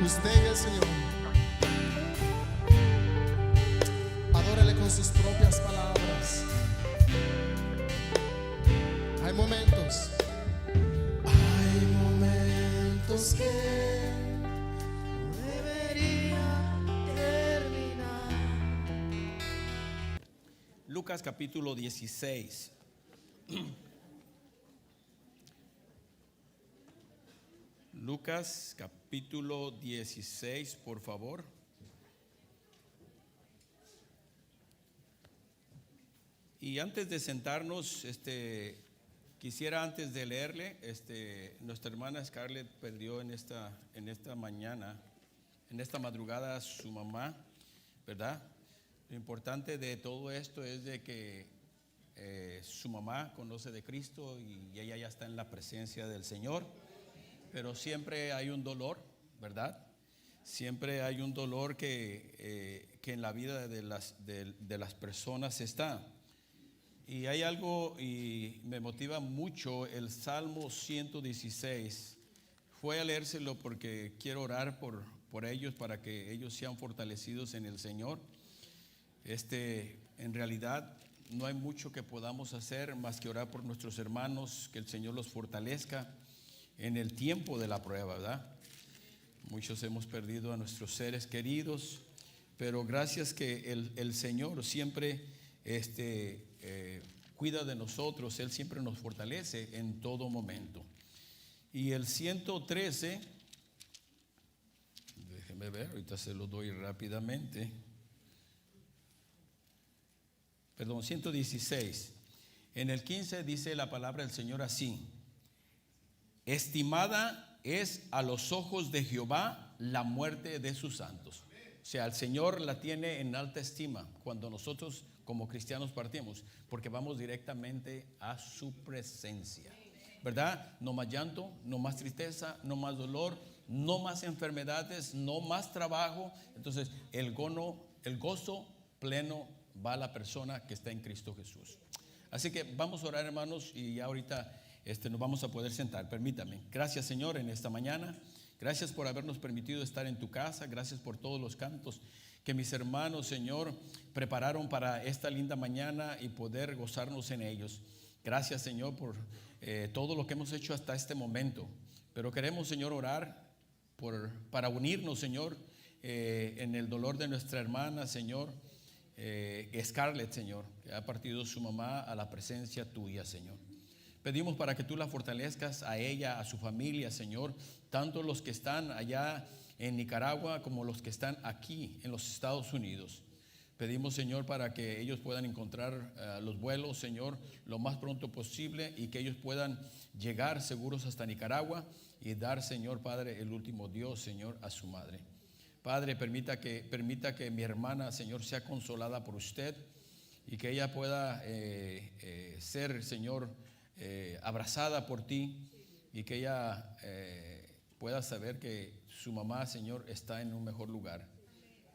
usted y el Señor. Adórele con sus propias palabras. Hay momentos que no debería terminar. Lucas capítulo 16. Lucas capítulo 16, por favor. Y antes de sentarnos, quisiera antes de leerle, nuestra hermana Scarlett perdió en esta mañana, en esta madrugada, su mamá, ¿verdad? Lo importante de todo esto es de que su mamá conoce de Cristo y ella ya está en la presencia del Señor. Pero siempre hay un dolor, ¿verdad? Siempre hay un dolor que en la vida de las personas está. Y hay algo, y me motiva mucho, el Salmo 116. Fue a leérselo porque quiero orar por ellos, para que ellos sean fortalecidos en el Señor. En realidad no hay mucho que podamos hacer más que orar por nuestros hermanos, que el Señor los fortalezca en el tiempo de la prueba, ¿verdad? Muchos hemos perdido a nuestros seres queridos, pero gracias que el Señor siempre cuida de nosotros. Él siempre nos fortalece en todo momento. Y el 113, déjeme ver, ahorita se lo doy rápidamente. Perdón, 116. En el 15 dice la palabra del Señor así: estimada es a los ojos de Jehová la muerte de sus santos. O sea, el Señor la tiene en alta estima cuando nosotros como cristianos partimos, porque vamos directamente a su presencia, ¿verdad? No más llanto, no más tristeza, no más dolor, no más enfermedades, no más trabajo. Entonces el gozo pleno va a la persona que está en Cristo Jesús. Así que vamos a orar, hermanos, y ya ahorita nos vamos a poder sentar. Permítame. Gracias, Señor, en esta mañana. Gracias por habernos permitido estar en tu casa. Gracias por todos los cantos que mis hermanos, Señor, prepararon para esta linda mañana y poder gozarnos en ellos. Gracias, Señor, por todo lo que hemos hecho hasta este momento. Pero queremos, Señor, orar para unirnos, Señor, en el dolor de nuestra hermana, Señor, Scarlett, Señor, que ha partido su mamá a la presencia tuya, Señor. Pedimos para que tú la fortalezcas a ella, a su familia, Señor, tanto los que están allá en Nicaragua como los que están aquí en los Estados Unidos. Pedimos, Señor, para que ellos puedan encontrar los vuelos, Señor, lo más pronto posible, y que ellos puedan llegar seguros hasta Nicaragua y dar, Señor Padre, el último Dios, Señor, a su madre. Padre, permita que mi hermana, Señor, sea consolada por usted y que ella pueda ser, Señor, abrazada por ti, y que ella pueda saber que su mamá, Señor, está en un mejor lugar.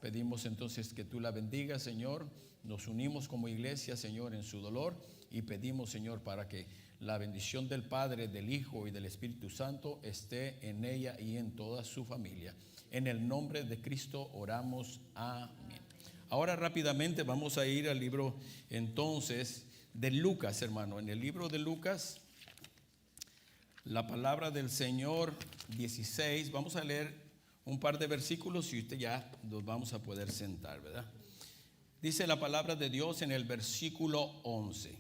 Pedimos entonces que tú la bendigas, Señor. Nos unimos como iglesia, Señor, en su dolor, y pedimos, Señor, para que la bendición del Padre, del Hijo y del Espíritu Santo esté en ella y en toda su familia. En el nombre de Cristo oramos. Amén. Ahora rápidamente vamos a ir al libro entonces de Lucas, hermano. En el libro de Lucas, la palabra del Señor 16, vamos a leer un par de versículos y usted ya nos vamos a poder sentar, ¿verdad? Dice la palabra de Dios en el versículo 11: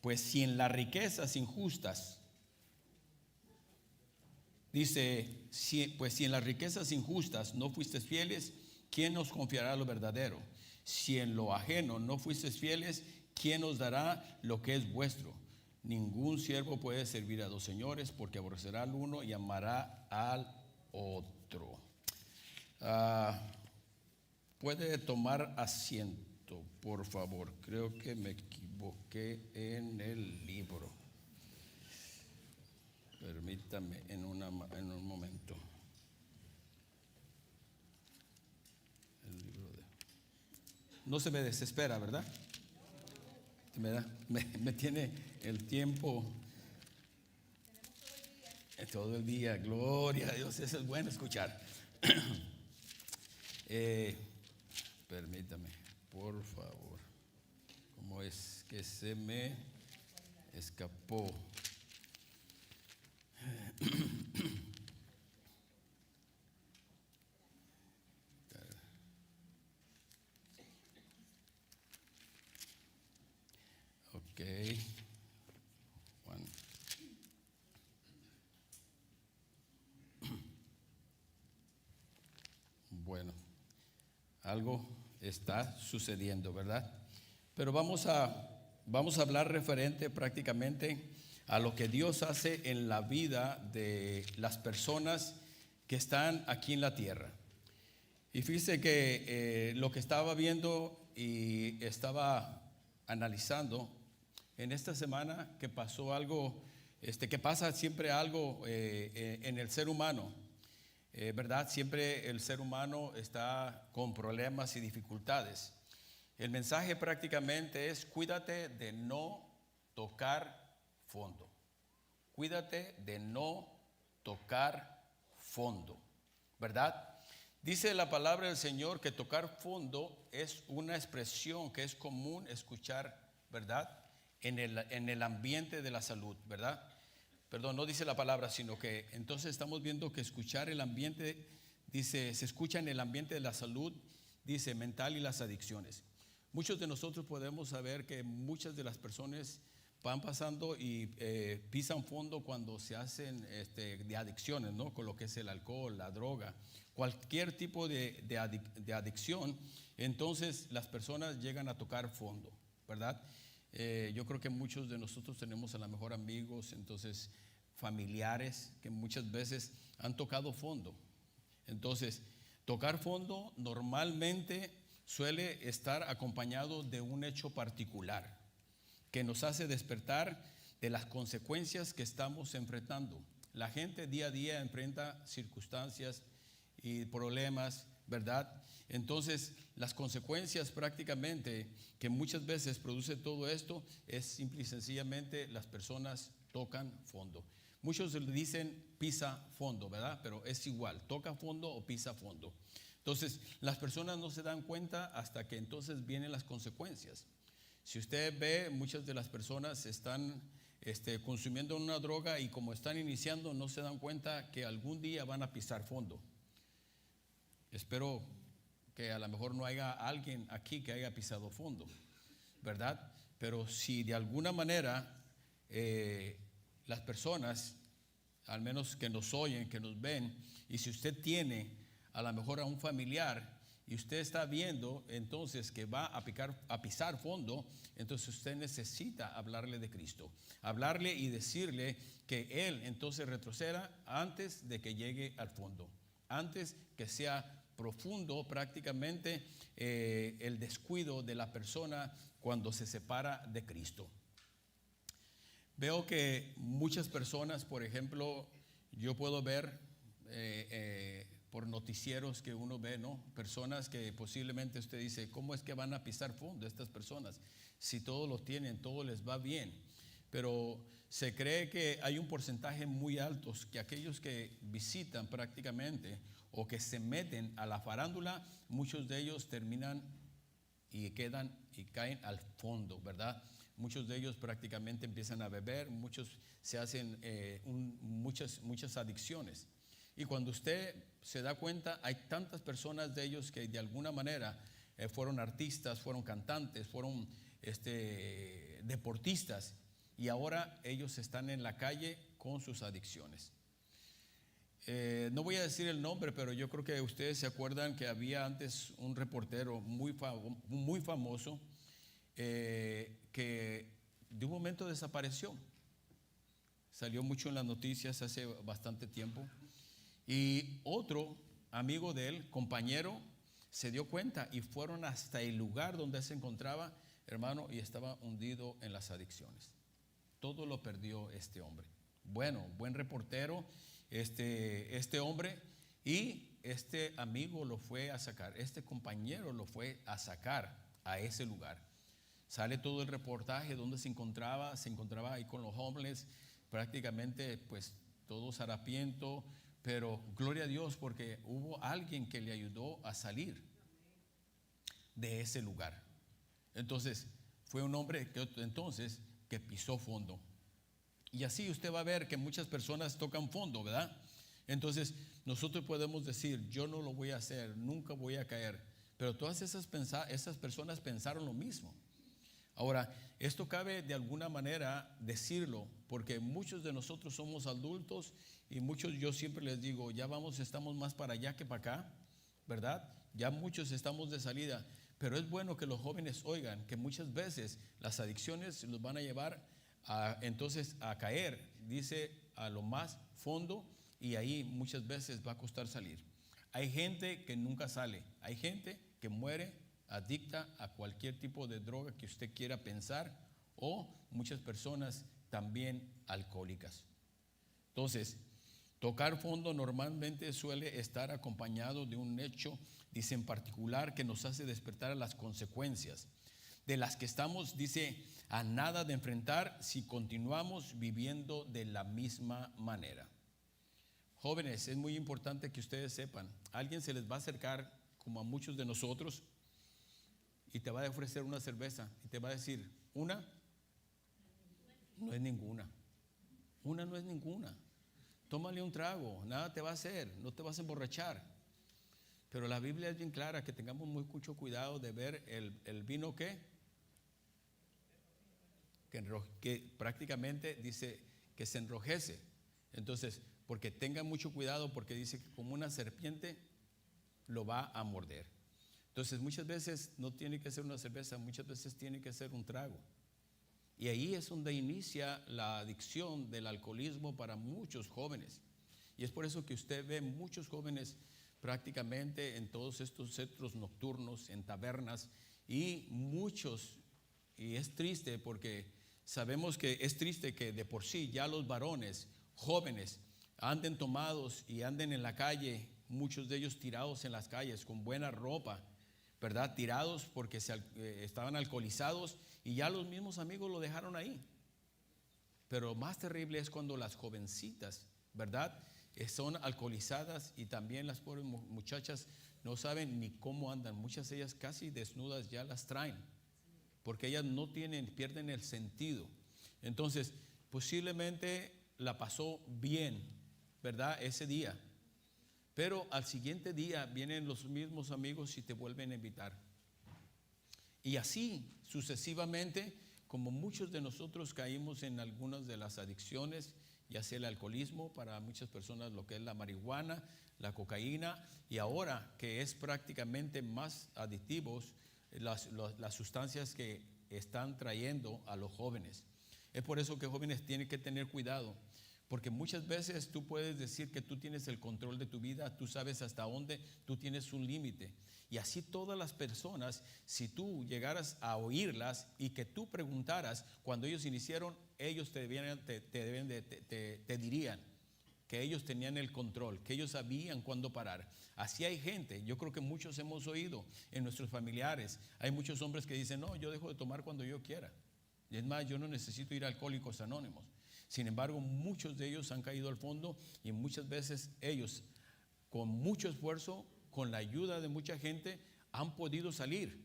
pues si en las riquezas injustas, pues si en las riquezas injustas no fuisteis fieles, ¿quién nos confiará lo verdadero? Si en lo ajeno no fuisteis fieles, ¿quién os dará lo que es vuestro? Ningún siervo puede servir a dos señores, porque aborrecerá al uno y amará al otro. Puede tomar asiento, por favor. Creo que me equivoqué en el libro. Permítame en un momento. No se me desespera, ¿verdad? Me tiene el tiempo todo el día. Gloria a Dios, eso es bueno escuchar. Permítame, por favor. ¿Cómo es que se me escapó? Ok. One. Bueno, algo está sucediendo, ¿verdad? Pero vamos a hablar referente prácticamente a lo que Dios hace en la vida de las personas que están aquí en la tierra. Y fíjese que lo que estaba viendo y estaba analizando en esta semana, que pasó algo, que pasa siempre algo en el ser humano, ¿verdad? Siempre el ser humano está con problemas y dificultades. El mensaje prácticamente es: cuídate de no tocar fondo. Cuídate de no tocar fondo, ¿verdad? Dice la palabra del Señor que tocar fondo es una expresión que es común escuchar, ¿verdad? En el ambiente de la salud, ¿verdad? Perdón, no dice la palabra, sino que entonces estamos viendo que escuchar el ambiente, dice, se escucha en el ambiente de la salud, dice, mental y las adicciones. Muchos de nosotros podemos saber que muchas de las personas van pasando y pisan fondo cuando se hacen de adicciones, ¿no? Con lo que es el alcohol, la droga, cualquier tipo de adicción. Entonces las personas llegan a tocar fondo, ¿verdad? Yo creo que muchos de nosotros tenemos a lo mejor amigos, entonces familiares que muchas veces han tocado fondo. Entonces, tocar fondo normalmente suele estar acompañado de un hecho particular que nos hace despertar de las consecuencias que estamos enfrentando. La gente día a día enfrenta circunstancias y problemas, ¿verdad? Entonces, las consecuencias prácticamente que muchas veces produce todo esto es simple y sencillamente las personas tocan fondo. Muchos le dicen pisa fondo, ¿verdad? Pero es igual, toca fondo o pisa fondo. Entonces, las personas no se dan cuenta hasta que entonces vienen las consecuencias. Si usted ve, muchas de las personas están consumiendo una droga y como están iniciando no se dan cuenta que algún día van a pisar fondo. Espero que a lo mejor no haya alguien aquí que haya pisado fondo, ¿verdad? Pero si de alguna manera las personas, al menos que nos oyen, que nos ven, y si usted tiene a lo mejor a un familiar y usted está viendo entonces que va a pisar fondo, entonces usted necesita hablarle de Cristo, hablarle y decirle que Él entonces retroceda antes de que llegue al fondo, antes que sea profundo prácticamente el descuido de la persona cuando se separa de Cristo. Veo que muchas personas, por ejemplo, yo puedo ver por noticieros que uno ve, ¿no? Personas que posiblemente usted dice, ¿cómo es que van a pisar fondo estas personas? Si todo lo tienen, todo les va bien. Pero se cree que hay un porcentaje muy alto que aquellos que visitan prácticamente o que se meten a la farándula, muchos de ellos terminan y quedan y caen al fondo, ¿verdad? Muchos de ellos prácticamente empiezan a beber, muchos se hacen muchas adicciones. Y cuando usted se da cuenta, hay tantas personas de ellos que de alguna manera fueron artistas, fueron cantantes, fueron deportistas, y ahora ellos están en la calle con sus adicciones. No voy a decir el nombre, pero yo creo que ustedes se acuerdan que había antes un reportero muy famoso que de un momento desapareció. Salió mucho en las noticias hace bastante tiempo. Y otro amigo de él, compañero, se dio cuenta y fueron hasta el lugar donde se encontraba, hermano, y estaba hundido en las adicciones. Todo lo perdió este hombre. Bueno, buen reportero este hombre, y este amigo lo fue a sacar, este compañero lo fue a sacar a ese lugar. Sale todo el reportaje donde se encontraba ahí con los homeless, prácticamente pues todos harapientos, Pero gloria a Dios porque hubo alguien que le ayudó a salir de ese lugar. Entonces fue un hombre que pisó fondo. Y así usted va a ver que muchas personas tocan fondo, ¿verdad? Entonces nosotros podemos decir, yo no lo voy a hacer, nunca voy a caer. Pero todas esas personas pensaron lo mismo. Ahora, esto cabe de alguna manera decirlo, porque muchos de nosotros somos adultos y muchos, yo siempre les digo, ya estamos más para allá que para acá, ¿verdad? Ya muchos estamos de salida, pero es bueno que los jóvenes oigan que muchas veces las adicciones los van a llevar entonces a caer, dice, a lo más fondo, y ahí muchas veces va a costar salir. Hay gente que nunca sale, hay gente que muere adicta a cualquier tipo de droga que usted quiera pensar, o muchas personas también alcohólicas. Entonces, tocar fondo normalmente suele estar acompañado de un hecho, dice en particular, que nos hace despertar a las consecuencias de las que estamos, dice, a nada de enfrentar si continuamos viviendo de la misma manera. Jóvenes, es muy importante que ustedes sepan, alguien se les va a acercar, como a muchos de nosotros, y te va a ofrecer una cerveza y te va a decir, una no es ninguna, una no es ninguna, tómale un trago, nada te va a hacer, no te vas a emborrachar. Pero la Biblia es bien clara que tengamos mucho cuidado de ver el vino que prácticamente dice que se enrojece. Entonces, porque tengan mucho cuidado, porque dice que como una serpiente lo va a morder. Entonces muchas veces no tiene que ser una cerveza, muchas veces tiene que ser un trago. Y ahí es donde inicia la adicción del alcoholismo para muchos jóvenes. Y es por eso que usted ve muchos jóvenes prácticamente en todos estos centros nocturnos, en tabernas, y muchos, y es triste porque sabemos que es triste que de por sí ya los varones jóvenes anden tomados y anden en la calle, muchos de ellos tirados en las calles con buena ropa, ¿verdad? Tirados porque estaban alcoholizados y ya los mismos amigos lo dejaron ahí. Pero más terrible es cuando las jovencitas, ¿verdad?, son alcoholizadas, y también las pobres muchachas no saben ni cómo andan. Muchas de ellas casi desnudas ya las traen, porque ellas pierden el sentido. Entonces, posiblemente la pasó bien, ¿verdad?, ese día. Pero al siguiente día vienen los mismos amigos y te vuelven a invitar. Y así sucesivamente, como muchos de nosotros caímos en algunas de las adicciones, ya sea el alcoholismo, para muchas personas lo que es la marihuana, la cocaína, y ahora que es prácticamente más adictivos las sustancias que están trayendo a los jóvenes. Es por eso que jóvenes tienen que tener cuidado, porque muchas veces tú puedes decir que tú tienes el control de tu vida, tú sabes hasta dónde, tú tienes un límite. Y así todas las personas, si tú llegaras a oírlas y que tú preguntaras cuando ellos iniciaron, ellos te dirían que ellos tenían el control, que ellos sabían cuándo parar. Así hay gente, yo creo que muchos hemos oído en nuestros familiares, hay muchos hombres que dicen, no, yo dejo de tomar cuando yo quiera. Y es más, yo no necesito ir a Alcohólicos Anónimos. Sin embargo, muchos de ellos han caído al fondo y muchas veces ellos, con mucho esfuerzo, con la ayuda de mucha gente, han podido salir.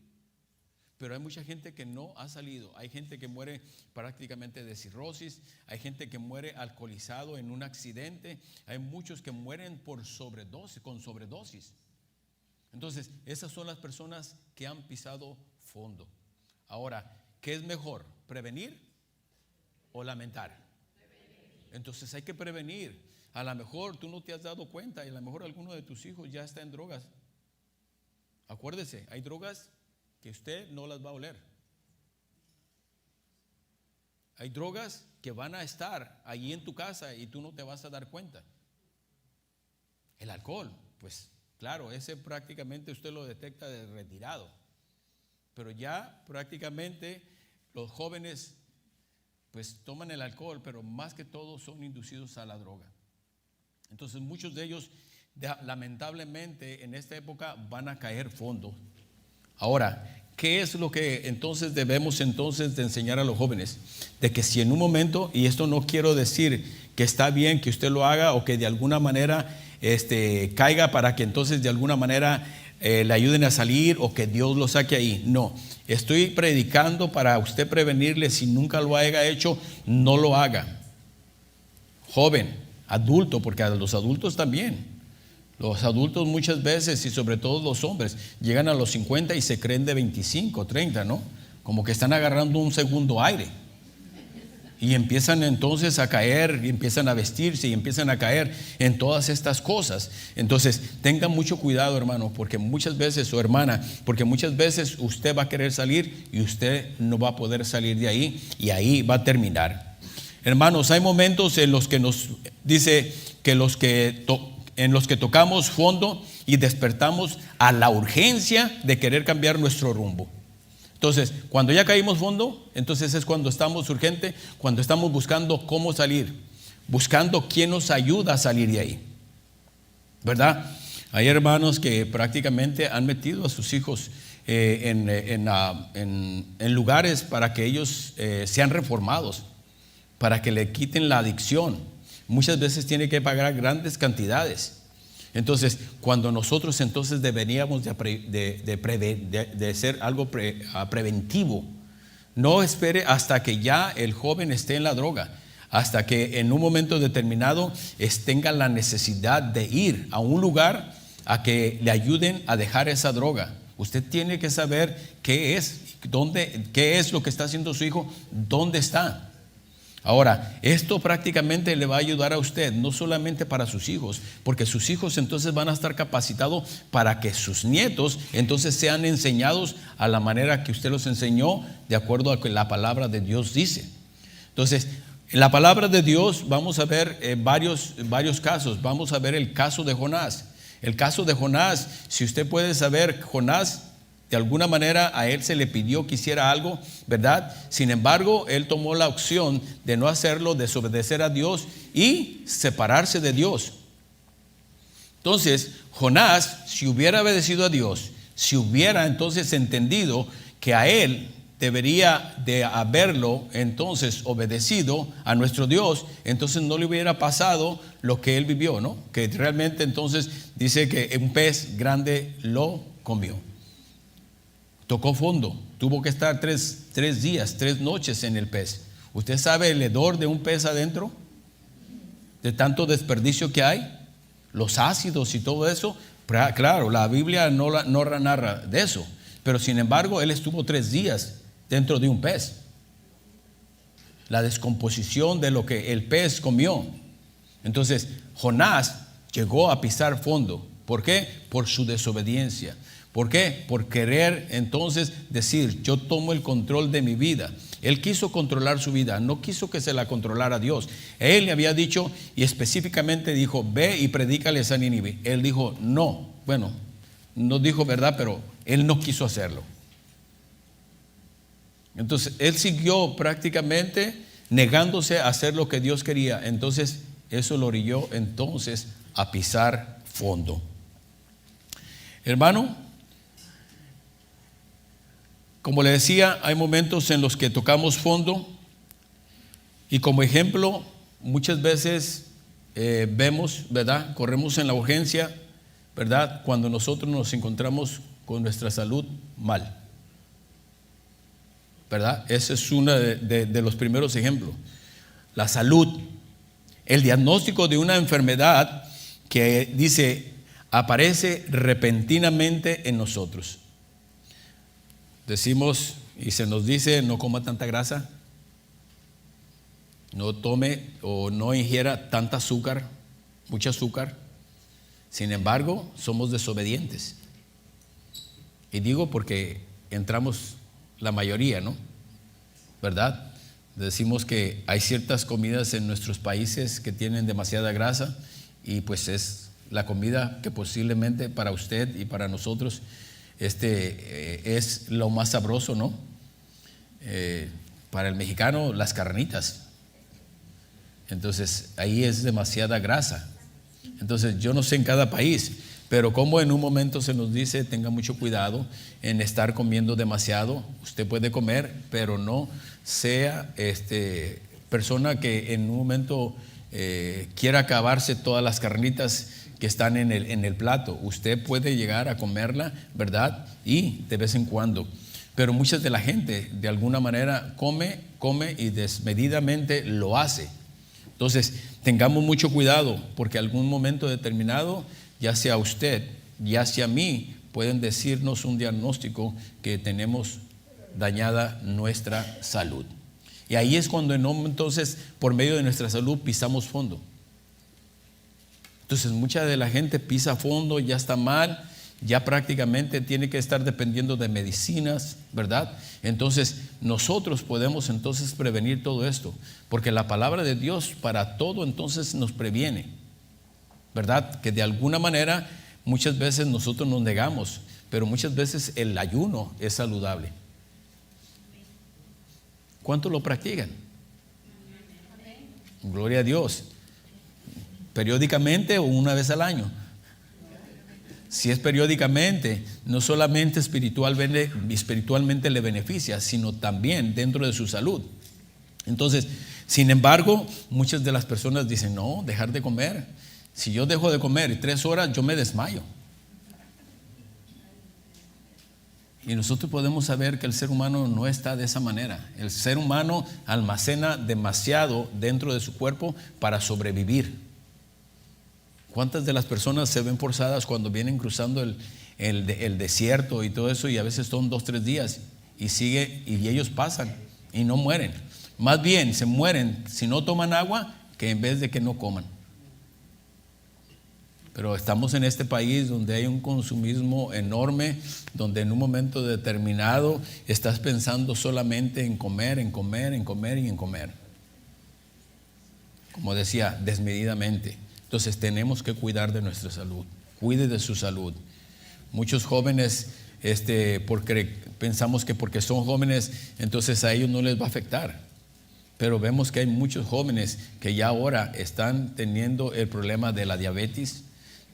Pero hay mucha gente que no ha salido. Hay gente que muere prácticamente de cirrosis, hay gente que muere alcoholizado en un accidente, hay muchos que mueren por con sobredosis. Entonces, esas son las personas que han pisado fondo. Ahora, ¿qué es mejor? ¿Prevenir o lamentar? Entonces hay que prevenir. A lo mejor tú no te has dado cuenta y a lo mejor alguno de tus hijos ya está en drogas. Acuérdese, hay drogas que usted no las va a oler. Hay drogas que van a estar allí en tu casa y tú no te vas a dar cuenta. El alcohol, pues claro, ese prácticamente usted lo detecta de retirado. Pero ya prácticamente los jóvenes pues toman el alcohol, pero más que todo son inducidos a la droga. Entonces muchos de ellos lamentablemente en esta época van a caer fondo. Ahora, ¿qué es lo que entonces debemos de enseñar a los jóvenes? De que si en un momento, y esto no quiero decir que está bien que usted lo haga o que de alguna manera caiga para que entonces de alguna manera le ayuden a salir o que Dios lo saque ahí. No, estoy predicando para usted prevenirle. Si nunca lo haya hecho, no lo haga. Joven, adulto, porque a los adultos también. Los adultos muchas veces, y sobre todo los hombres, llegan a los 50 y se creen de 25, 30, ¿no? Como que están agarrando un segundo aire. Y empiezan entonces a caer, y empiezan a vestirse, y empiezan a caer en todas estas cosas. Entonces, tengan mucho cuidado, hermano, porque muchas veces, o hermana, porque muchas veces usted va a querer salir y usted no va a poder salir de ahí, y ahí va a terminar. Hermanos, hay momentos en los que nos dice que en los que tocamos fondo y despertamos a la urgencia de querer cambiar nuestro rumbo. Entonces, cuando ya caímos fondo, entonces es cuando estamos urgente, cuando estamos buscando cómo salir, buscando quién nos ayuda a salir de ahí, ¿verdad? Hay hermanos que prácticamente han metido a sus hijos en lugares para que ellos sean reformados, para que le quiten la adicción. Muchas veces tiene que pagar grandes cantidades. Entonces, cuando nosotros entonces deberíamos de ser algo preventivo, no espere hasta que ya el joven esté en la droga, hasta que en un momento determinado tenga la necesidad de ir a un lugar a que le ayuden a dejar esa droga. Usted tiene que saber qué es lo que está haciendo su hijo, dónde está. Ahora, esto prácticamente le va a ayudar a usted, no solamente para sus hijos, porque sus hijos entonces van a estar capacitados para que sus nietos entonces sean enseñados a la manera que usted los enseñó, de acuerdo a lo que la palabra de Dios dice. Entonces, en la palabra de Dios vamos a ver varios casos. Vamos a ver el caso de Jonás. El caso de Jonás, si usted puede saber, Jonás, de alguna manera a él se le pidió que hiciera algo, ¿verdad? Sin embargo, él tomó la opción de no hacerlo, desobedecer a Dios y separarse de Dios. Entonces, Jonás, si hubiera obedecido a Dios, si hubiera entonces entendido que a él debería de haberlo entonces obedecido a nuestro Dios, entonces no le hubiera pasado lo que él vivió, ¿no? Que realmente entonces dice que un pez grande lo comió. Tocó fondo, tuvo que estar tres días, 3 noches en el pez. ¿Usted sabe el hedor de un pez adentro? De tanto desperdicio que hay, los ácidos y todo eso. Claro, la Biblia no narra de eso, pero sin embargo él estuvo 3 días dentro de un pez. La descomposición de lo que el pez comió. Entonces Jonás llegó a pisar fondo. ¿Por qué? Por su desobediencia. ¿Por qué? Por querer entonces decir, yo tomo el control de mi vida. Él quiso controlar su vida, no quiso que se la controlara Dios. Él le había dicho y específicamente dijo, ve y predícales a Nínive. Él dijo, no. Bueno, no dijo verdad, pero él no quiso hacerlo. Entonces, él siguió prácticamente negándose a hacer lo que Dios quería. Entonces, eso lo orilló entonces a pisar fondo. Hermano, como le decía, hay momentos en los que tocamos fondo y como ejemplo muchas veces vemos, ¿verdad? Corremos en la urgencia, ¿verdad? Cuando nosotros nos encontramos con nuestra salud mal, ¿verdad? Ese es uno de los primeros ejemplos. La salud, el diagnóstico de una enfermedad que dice aparece repentinamente en nosotros. Decimos y se nos dice no coma tanta grasa, no tome o no ingiera tanta azúcar, mucho azúcar. Sin embargo, somos desobedientes. Y digo porque entramos la mayoría, ¿no? ¿Verdad? Decimos que hay ciertas comidas en nuestros países que tienen demasiada grasa y pues es la comida que posiblemente para usted y para nosotros es lo más sabroso, ¿no? Para el mexicano, las carnitas. Entonces, ahí es demasiada grasa. Entonces, yo no sé en cada país, pero como en un momento se nos dice, tenga mucho cuidado en estar comiendo demasiado. Usted puede comer, pero no sea persona que en un momento quiera acabarse todas las carnitas que están en el plato. Usted puede llegar a comerla, ¿verdad? Y de vez en cuando. Pero mucha de la gente de alguna manera come y desmedidamente lo hace. Entonces, tengamos mucho cuidado, porque algún momento determinado, ya sea usted, ya sea mí, pueden decirnos un diagnóstico que tenemos dañada nuestra salud. Y ahí es cuando entonces, por medio de nuestra salud, pisamos fondo. Entonces, mucha de la gente pisa fondo, ya está mal, ya prácticamente tiene que estar dependiendo de medicinas, ¿verdad? Entonces, nosotros podemos entonces prevenir todo esto, porque la palabra de Dios para todo entonces nos previene, ¿verdad? Que de alguna manera muchas veces nosotros nos negamos, pero muchas veces el ayuno es saludable. ¿Cuántos lo practican? Gloria a Dios. ¿Periódicamente o una vez al año? Si es periódicamente, no solamente espiritualmente le beneficia, sino también dentro de su salud. Entonces, sin embargo, muchas de las personas dicen, no, dejar de comer. Si yo dejo de comer 3 horas, yo me desmayo. Y nosotros podemos saber que el ser humano no está de esa manera. El ser humano almacena demasiado dentro de su cuerpo para sobrevivir. ¿Cuántas de las personas se ven forzadas cuando vienen cruzando el desierto y todo eso, y a veces son 2-3 días y ellos pasan y no mueren? Más bien se mueren si no toman agua que en vez de que no coman. Pero estamos en este país donde hay un consumismo enorme, donde en un momento determinado estás pensando solamente en comer, en comer, en comer y en comer. Como decía, desmedidamente. Entonces tenemos que cuidar de nuestra salud. Cuide de su salud. Muchos jóvenes porque pensamos que porque son jóvenes entonces a ellos no les va a afectar, pero vemos que hay muchos jóvenes que ya ahora están teniendo el problema de la diabetes,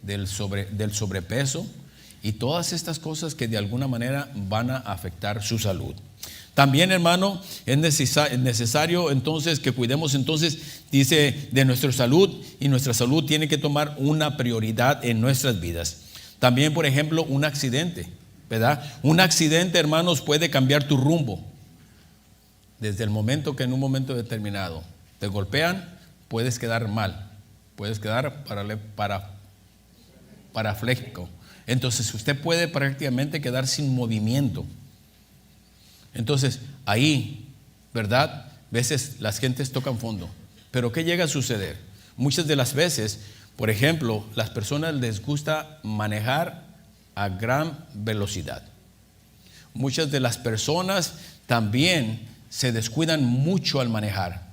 del sobrepeso y todas estas cosas que de alguna manera van a afectar su salud. También, hermano, es necesario entonces que cuidemos, entonces dice, de nuestra salud, y nuestra salud tiene que tomar una prioridad en nuestras vidas. También, por ejemplo, un accidente, ¿verdad? Un accidente, hermanos, puede cambiar tu rumbo. Desde el momento que en un momento determinado te golpean, puedes quedar mal, puedes quedar parapléjico. Entonces usted puede prácticamente quedar sin movimiento. Entonces ahí, ¿verdad? Veces las gentes tocan fondo. Pero ¿qué llega a suceder? Muchas de las veces, por ejemplo, las personas les gusta manejar a gran velocidad. Muchas de las personas también se descuidan mucho al manejar.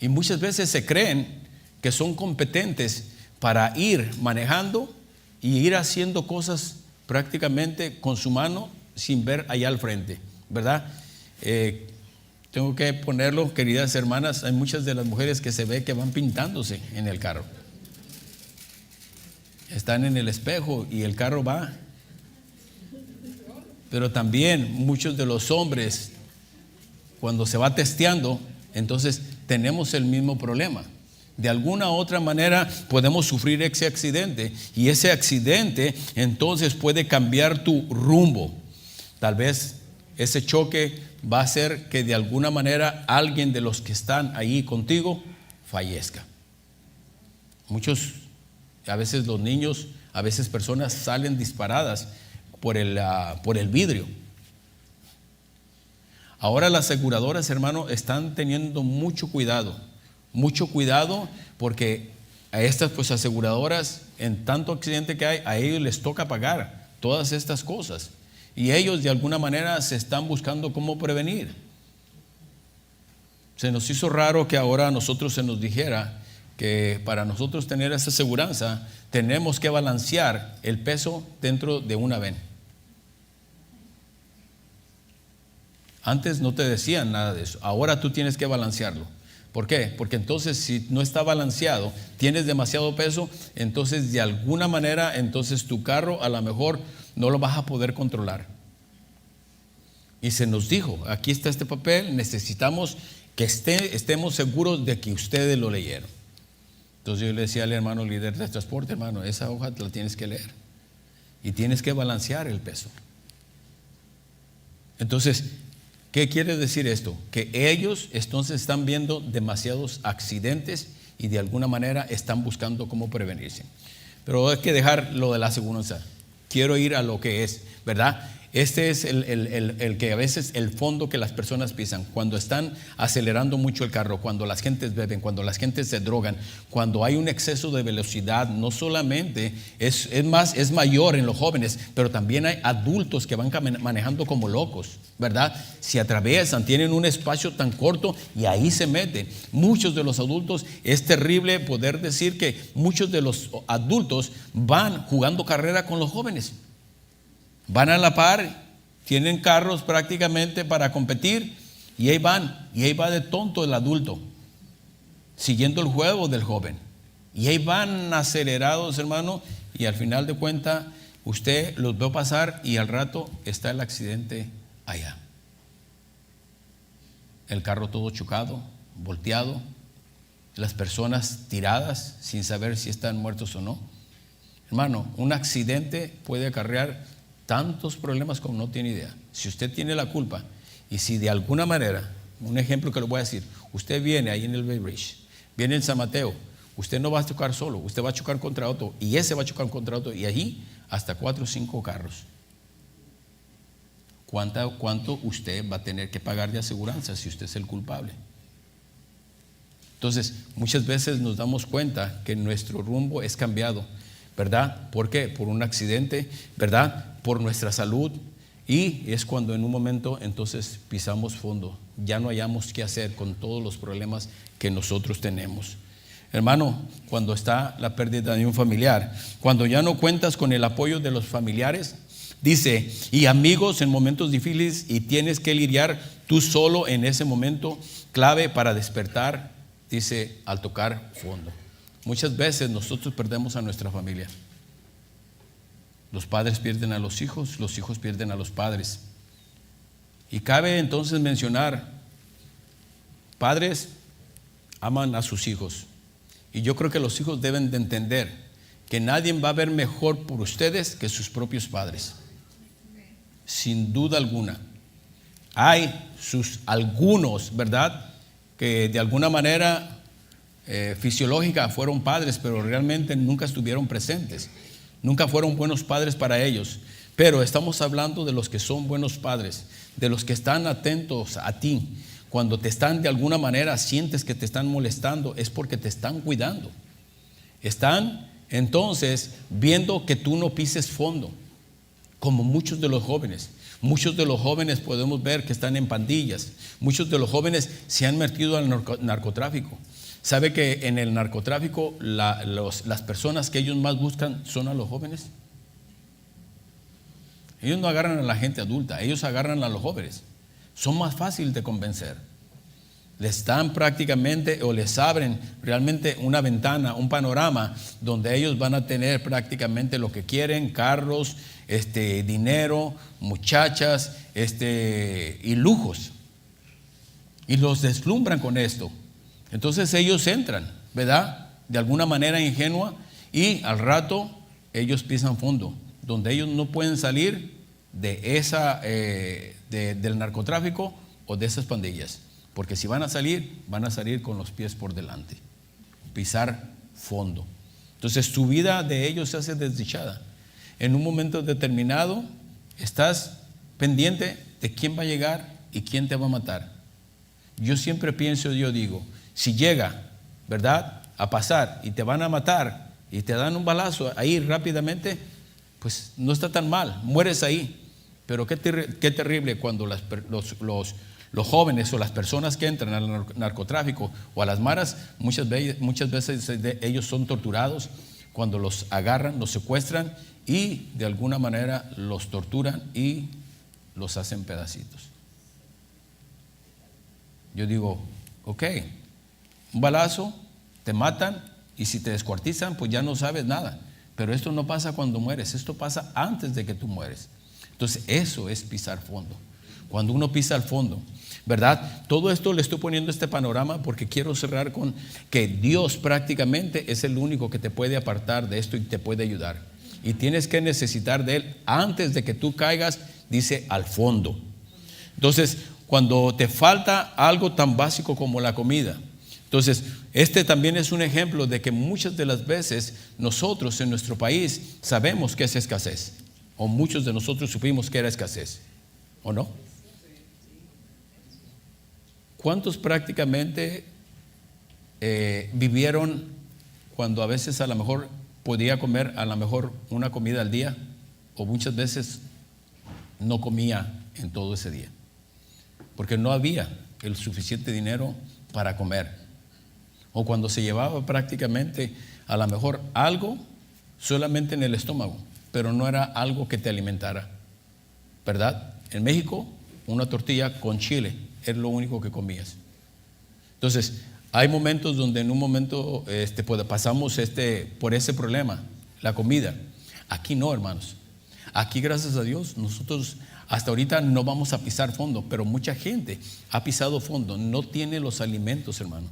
Y muchas veces se creen que son competentes para ir manejando y ir haciendo cosas prácticamente con su mano sin ver allá al frente, ¿verdad? Tengo que ponerlo, queridas hermanas, hay muchas de las mujeres que se ve que van pintándose en el carro. Están en el espejo y el carro va. Pero también muchos de los hombres, cuando se va testeando, entonces tenemos el mismo problema. De alguna u otra manera podemos sufrir ese accidente, y ese accidente entonces puede cambiar tu rumbo. Tal vez ese choque va a hacer que de alguna manera alguien de los que están ahí contigo fallezca. Muchos, a veces los niños, a veces personas salen disparadas por el vidrio. Ahora las aseguradoras, hermano, están teniendo mucho cuidado, porque a estas pues aseguradoras, en tanto accidente que hay, a ellos les toca pagar todas estas cosas, y ellos de alguna manera se están buscando cómo prevenir. Se nos hizo raro que ahora a nosotros se nos dijera que para nosotros tener esa aseguranza tenemos que balancear el peso dentro de una ven. Antes no te decían nada de eso, ahora tú tienes que balancearlo. ¿Por qué? Porque entonces si no está balanceado, tienes demasiado peso, entonces de alguna manera, entonces tu carro a lo mejor no lo vas a poder controlar. Y se nos dijo, aquí está este papel, necesitamos que estemos seguros de que ustedes lo leyeron. Entonces yo le decía al hermano líder de transporte, hermano, esa hoja la tienes que leer y tienes que balancear el peso. Entonces, ¿qué quiere decir esto? Que ellos entonces están viendo demasiados accidentes y de alguna manera están buscando cómo prevenirse. Pero hay que dejar lo de la aseguranza. Quiero ir a lo que es, ¿verdad? Este es el que a veces el fondo que las personas pisan. Cuando están acelerando mucho el carro, cuando las gentes beben, cuando las gentes se drogan, cuando hay un exceso de velocidad, no solamente es mayor en los jóvenes, pero también hay adultos que van manejando como locos, ¿verdad? Se atraviesan, tienen un espacio tan corto y ahí se meten. Muchos de los adultos, es terrible poder decir que muchos de los adultos van jugando carrera con los jóvenes. Van a la par, tienen carros prácticamente para competir y ahí van, y ahí va de tonto el adulto, siguiendo el juego del joven. Y ahí van acelerados, hermano, y al final de cuentas usted los ve pasar y al rato está el accidente allá. El carro todo chocado, volteado, las personas tiradas sin saber si están muertos o no. Hermano, un accidente puede acarrear tantos problemas como no tiene idea. Si usted tiene la culpa y si de alguna manera, un ejemplo que le voy a decir, usted viene ahí en el Bay Bridge, viene en San Mateo, usted no va a chocar solo, usted va a chocar contra otro y ese va a chocar contra otro y allí hasta 4 o 5 carros. ¿Cuánto usted va a tener que pagar de aseguranza si usted es el culpable? Entonces, muchas veces nos damos cuenta que nuestro rumbo es cambiado, ¿verdad? ¿Por qué? Por un accidente, ¿verdad? Por nuestra salud, y es cuando en un momento entonces pisamos fondo, ya no hayamos qué hacer con todos los problemas que nosotros tenemos. Hermano, cuando está la pérdida de un familiar, cuando ya no cuentas con el apoyo de los familiares, dice, y amigos en momentos difíciles, y tienes que lidiar tú solo en ese momento clave para despertar, dice, al tocar fondo. Muchas veces nosotros perdemos a nuestra familia. Los padres pierden a los hijos pierden a los padres. Y cabe entonces mencionar, padres aman a sus hijos. Y yo creo que los hijos deben de entender que nadie va a ver mejor por ustedes que sus propios padres. Sin duda alguna. Hay algunos, ¿verdad?, que de alguna manera fisiológica fueron padres, pero realmente nunca estuvieron presentes. Nunca fueron buenos padres para ellos. Pero estamos hablando de los que son buenos padres, de los que están atentos a ti. Cuando te están de alguna manera, sientes que te están molestando, es porque te están cuidando. Están entonces viendo que tú no pises fondo, como muchos de los jóvenes. Muchos de los jóvenes podemos ver que están en pandillas. Muchos de los jóvenes se han metido al narcotráfico. ¿Sabe que en el narcotráfico las personas que ellos más buscan son a los jóvenes? Ellos no agarran a la gente adulta, ellos agarran a los jóvenes. Son más fáciles de convencer. Les dan prácticamente o les abren realmente una ventana, un panorama donde ellos van a tener prácticamente lo que quieren: carros, dinero, muchachas, y lujos. Y los deslumbran con esto. Entonces ellos entran, ¿verdad?, de alguna manera ingenua, y al rato ellos pisan fondo, donde ellos no pueden salir de del narcotráfico o de esas pandillas, porque si van a salir con los pies por delante, pisar fondo. Entonces su vida de ellos se hace desdichada. En un momento determinado estás pendiente de quién va a llegar y quién te va a matar. Yo siempre pienso, yo digo, si llega, ¿verdad?, a pasar y te van a matar y te dan un balazo ahí rápidamente, pues no está tan mal, mueres ahí. Pero qué terrible cuando los jóvenes o las personas que entran al narcotráfico o a las maras, muchas veces ellos son torturados cuando los agarran, los secuestran y de alguna manera los torturan y los hacen pedacitos. Yo digo, ok, un balazo, te matan, y si te descuartizan, pues ya no sabes nada. Pero esto no pasa cuando mueres, esto pasa antes de que tú mueres. Entonces eso es pisar fondo. cuando uno pisa al fondo, ¿verdad? Todo esto le estoy poniendo este panorama porque quiero cerrar con que Dios prácticamente es el único que te puede apartar de esto y te puede ayudar. Y tienes que necesitar de Él antes de que tú caigas, dice, al fondo. Entonces, cuando te falta algo tan básico como la comida, entonces, este también es un ejemplo de que muchas de las veces nosotros en nuestro país sabemos que es escasez, o muchos de nosotros supimos que era escasez, ¿o no? ¿Cuántos prácticamente vivieron cuando a veces a lo mejor podía comer a lo mejor una comida al día, o muchas veces no comía en todo ese día? Porque no había el suficiente dinero para comer. O cuando se llevaba prácticamente a lo mejor algo solamente en el estómago, pero no era algo que te alimentara, ¿verdad? En México, una tortilla con chile es lo único que comías. Entonces, hay momentos donde en un momento pasamos por ese problema, la comida. Aquí no, hermanos. Aquí, gracias a Dios, nosotros hasta ahorita no vamos a pisar fondo, pero mucha gente ha pisado fondo, no tiene los alimentos, hermano.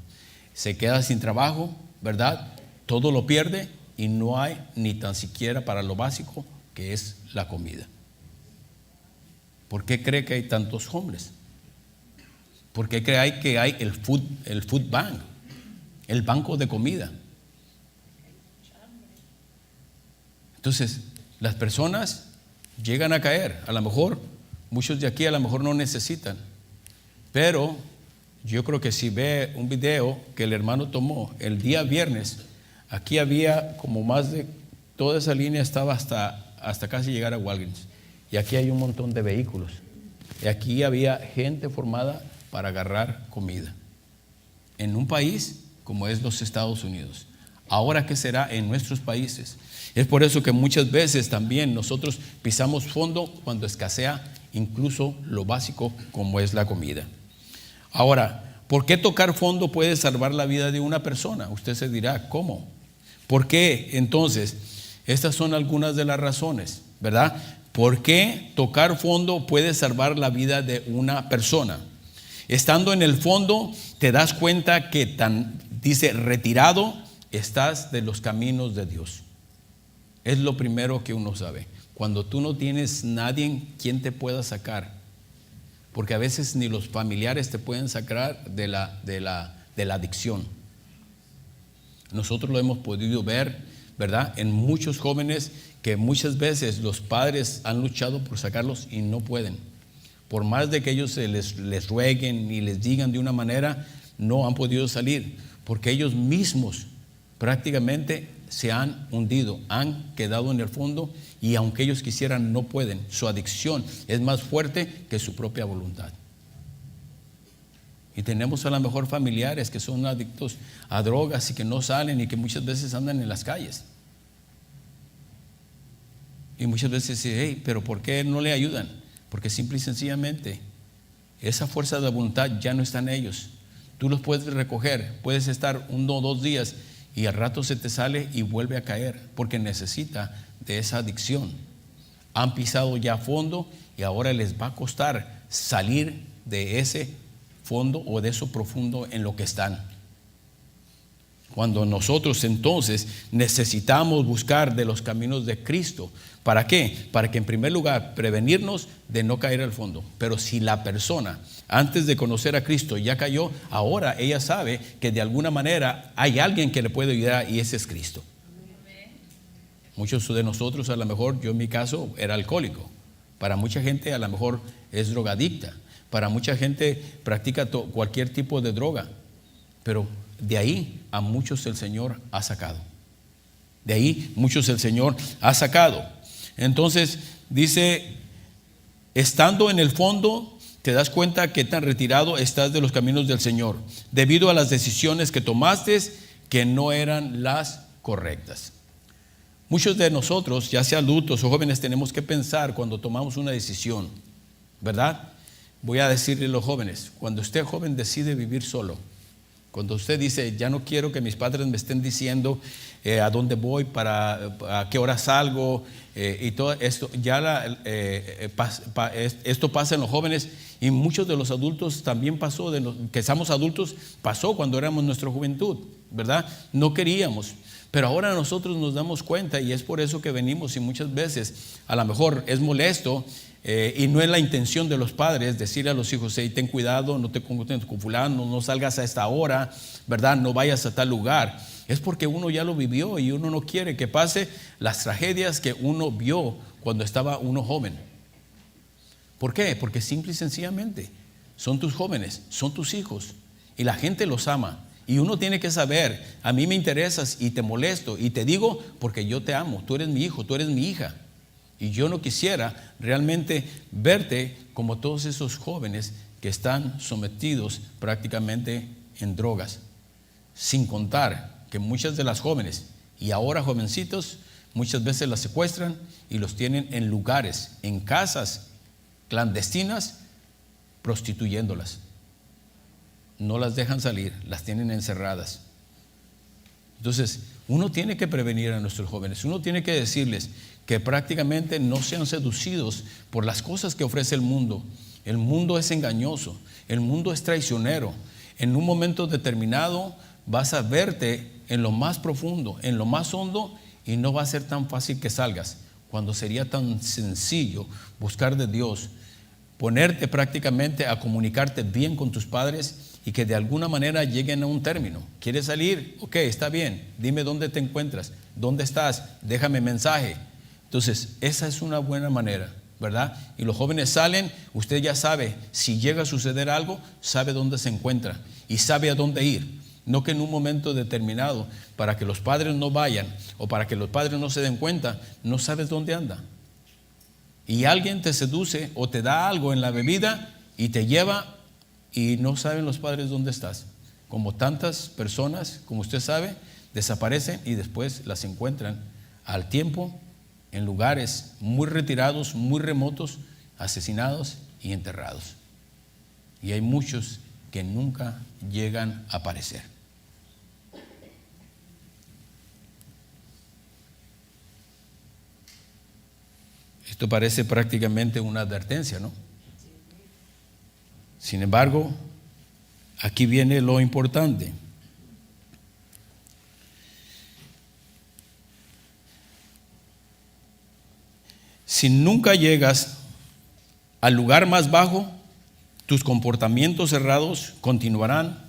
Se queda sin trabajo, ¿verdad? Todo lo pierde y no hay ni tan siquiera para lo básico que es la comida. ¿Por qué cree que hay tantos hombres? ¿Por qué cree que hay el food bank, el banco de comida? Entonces, las personas llegan a caer. A lo mejor, muchos de aquí a lo mejor no necesitan, pero yo creo que si ve un video que el hermano tomó el día viernes, aquí había como más de toda esa línea estaba hasta casi llegar a Walgreens. Y aquí hay un montón de vehículos. Y aquí había gente formada para agarrar comida. En un país como es los Estados Unidos. Ahora, ¿qué será en nuestros países? Es por eso que muchas veces también nosotros pisamos fondo cuando escasea incluso lo básico como es la comida. Ahora, ¿por qué tocar fondo puede salvar la vida de una persona? Usted se dirá, ¿cómo? ¿Por qué? Entonces, estas son algunas de las razones, ¿verdad? ¿Por qué tocar fondo puede salvar la vida de una persona? Estando en el fondo, te das cuenta que dice, retirado estás de los caminos de Dios. Es lo primero que uno sabe. Cuando tú no tienes nadie quien te pueda sacar, porque a veces ni los familiares te pueden sacar de la adicción. Nosotros lo hemos podido ver, ¿verdad? En muchos jóvenes que muchas veces los padres han luchado por sacarlos y no pueden. Por más de que ellos les rueguen y les digan de una manera, no han podido salir, porque ellos mismos prácticamente se han hundido, han quedado en el fondo y aunque ellos quisieran no pueden. Su adicción es más fuerte que su propia voluntad. Y tenemos a lo mejor familiares que son adictos a drogas y que no salen y que muchas veces andan en las calles. Y muchas veces dicen, hey, pero ¿por qué no le ayudan? Porque simple y sencillamente esa fuerza de voluntad ya no está en ellos. Tú los puedes recoger, puedes estar 1 o 2 días y al rato se te sale y vuelve a caer porque necesita de esa adicción. Han pisado ya a fondo y ahora les va a costar salir de ese fondo o de eso profundo en lo que están. Cuando nosotros entonces necesitamos buscar de los caminos de Cristo. ¿Para qué? Para que en primer lugar prevenirnos de no caer al fondo. Pero si la persona antes de conocer a Cristo ya cayó, ahora ella sabe que de alguna manera hay alguien que le puede ayudar y ese es Cristo. Muchos de nosotros a lo mejor, yo en mi caso era alcohólico. Para mucha gente a lo mejor es drogadicta. Para mucha gente practica cualquier tipo de droga. Pero de ahí a muchos el Señor ha sacado. De ahí muchos el Señor ha sacado. Entonces dice, estando en el fondo, te das cuenta que tan retirado estás de los caminos del Señor, debido a las decisiones que tomaste que no eran las correctas. Muchos de nosotros, ya sea adultos o jóvenes, tenemos que pensar cuando tomamos una decisión, ¿verdad? Voy a decirle a los jóvenes, cuando usted joven decide vivir solo, cuando usted dice, ya no quiero que mis padres me estén diciendo a dónde voy, a qué hora salgo, y todo esto, esto pasa en los jóvenes Y muchos de los adultos también pasó, de los que somos adultos, pasó cuando éramos nuestra juventud, ¿verdad? No queríamos. Pero ahora nosotros nos damos cuenta y es por eso que venimos y muchas veces a lo mejor es molesto y no es la intención de los padres decirle a los hijos, hey, ten cuidado, no te confundas con fulano, no salgas a esta hora, ¿verdad? No vayas a tal lugar. Es porque uno ya lo vivió y uno no quiere que pase las tragedias que uno vio cuando estaba uno joven. ¿Por qué? Porque simple y sencillamente son tus jóvenes, son tus hijos y la gente los ama. Y uno tiene que saber, a mí me interesas y te molesto y te digo porque yo te amo, tú eres mi hijo, tú eres mi hija. Y yo no quisiera realmente verte como todos esos jóvenes que están sometidos prácticamente en drogas. Sin contar que muchas de las jóvenes y ahora jovencitos muchas veces las secuestran y los tienen en lugares, en casas clandestinas, prostituyéndolas. No las dejan salir, las tienen encerradas. Entonces, uno tiene que prevenir a nuestros jóvenes, uno tiene que decirles que prácticamente no sean seducidos por las cosas que ofrece el mundo. El mundo es engañoso, el mundo es traicionero. En un momento determinado vas a verte en lo más profundo, en lo más hondo, y no va a ser tan fácil que salgas, cuando sería tan sencillo buscar de Dios, ponerte prácticamente a comunicarte bien con tus padres y que de alguna manera lleguen a un término. ¿Quieres salir? Ok, está bien, dime dónde te encuentras, dónde estás, déjame mensaje. Entonces, esa es una buena manera, ¿verdad? Y los jóvenes salen, usted ya sabe, si llega a suceder algo, sabe dónde se encuentra y sabe a dónde ir. No que en un momento determinado, para que los padres no vayan o para que los padres no se den cuenta, no sabes dónde anda. Y alguien te seduce o te da algo en la bebida y te lleva y no saben los padres dónde estás. Como tantas personas, como usted sabe, desaparecen y después las encuentran al tiempo en lugares muy retirados, muy remotos, asesinados y enterrados. Y hay muchos que nunca llegan a aparecer. Esto parece prácticamente una advertencia, ¿no? Sin embargo, aquí viene lo importante. Si nunca llegas al lugar más bajo, tus comportamientos errados continuarán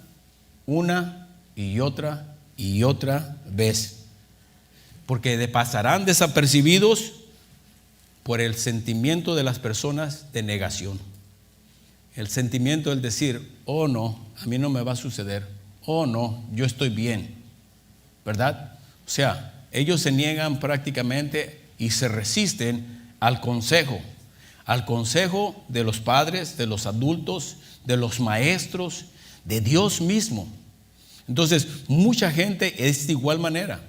una y otra vez, porque pasarán desapercibidos por el sentimiento de las personas de negación. El sentimiento del decir, oh no, a mí no me va a suceder, oh no, yo estoy bien, ¿verdad? O sea, ellos se niegan prácticamente y se resisten al consejo de los padres, de los adultos, de los maestros, de Dios mismo. Entonces, mucha gente es de igual manera.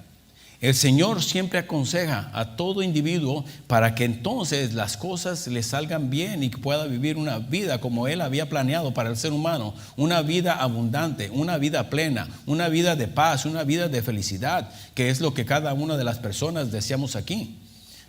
El Señor siempre aconseja a todo individuo para que entonces las cosas le salgan bien y que pueda vivir una vida como Él había planeado para el ser humano, una vida abundante, una vida plena, una vida de paz, una vida de felicidad, que es lo que cada una de las personas deseamos aquí.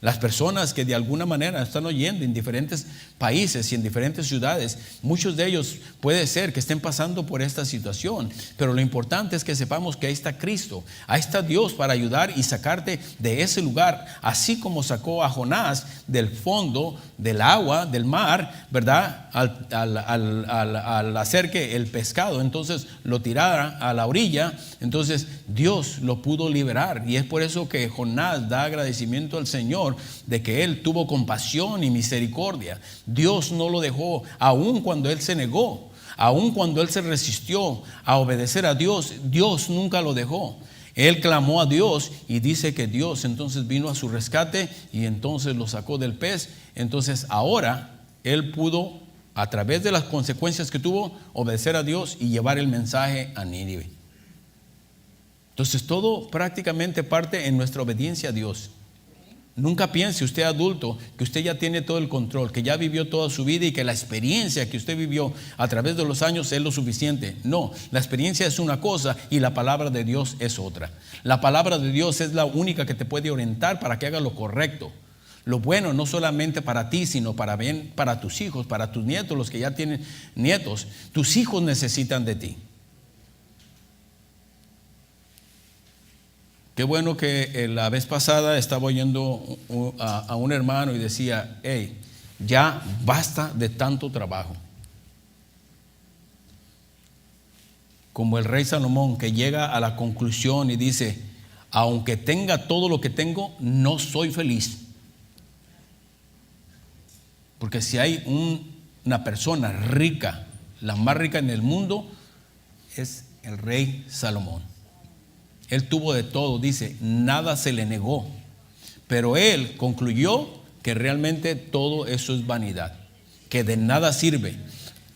Las personas que de alguna manera están oyendo en diferentes países y en diferentes ciudades, muchos de ellos puede ser que estén pasando por esta situación, pero lo importante es que sepamos que ahí está Cristo, ahí está Dios para ayudar y sacarte de ese lugar, así como sacó a Jonás del fondo del agua, del mar, ¿verdad? Al hacer que el pescado entonces lo tirara a la orilla, entonces Dios lo pudo liberar, y es por eso que Jonás da agradecimiento al Señor de que Él tuvo compasión y misericordia. Dios no lo dejó, aun cuando Él se negó, aun cuando Él se resistió a obedecer a Dios, Dios nunca lo dejó. Él clamó a Dios y dice que Dios entonces vino a su rescate y entonces lo sacó del pez. Entonces ahora Él pudo, a través de las consecuencias que tuvo, obedecer a Dios y llevar el mensaje a Nínive. Entonces todo prácticamente parte en nuestra obediencia a Dios. Nunca piense usted adulto que usted ya tiene todo el control, que ya vivió toda su vida y que la experiencia que usted vivió a través de los años es lo suficiente. No, la experiencia es una cosa y la palabra de Dios es otra. La palabra de Dios es la única que te puede orientar para que hagas lo correcto. Lo bueno no solamente para ti, sino para bien para tus hijos, para tus nietos, los que ya tienen nietos. Tus hijos necesitan de ti. Qué bueno que la vez pasada estaba oyendo a un hermano y decía, hey, ya basta de tanto trabajo. Como el rey Salomón, que llega a la conclusión y dice, aunque tenga todo lo que tengo, no soy feliz. Porque si hay una persona rica, la más rica en el mundo, es el rey Salomón. Él tuvo de todo, dice, nada se le negó. Pero él concluyó que realmente todo eso es vanidad, que de nada sirve.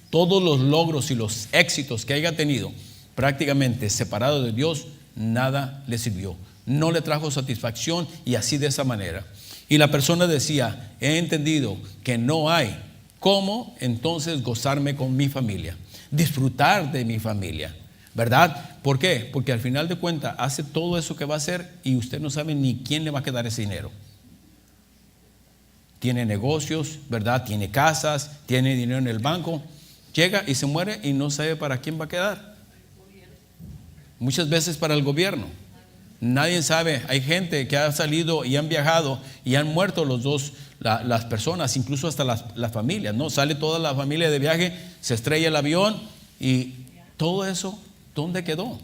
Todos los logros y los éxitos que haya tenido, prácticamente separado de Dios, nada le sirvió. No le trajo satisfacción, y así de esa manera. Y la persona decía, he entendido que no hay cómo entonces gozarme con mi familia, disfrutar de mi familia, ¿verdad? ¿Por qué? Porque al final de cuentas hace todo eso que va a hacer y usted no sabe ni quién le va a quedar ese dinero. Tiene negocios, ¿verdad? Tiene casas, tiene dinero en el banco. Llega y se muere y no sabe para quién va a quedar. Muchas veces para el gobierno. Nadie sabe. Hay gente que ha salido y han viajado y han muerto los dos, las personas, incluso hasta las familias, ¿no? Sale toda la familia de viaje, se estrella el avión y todo eso, ¿dónde quedó?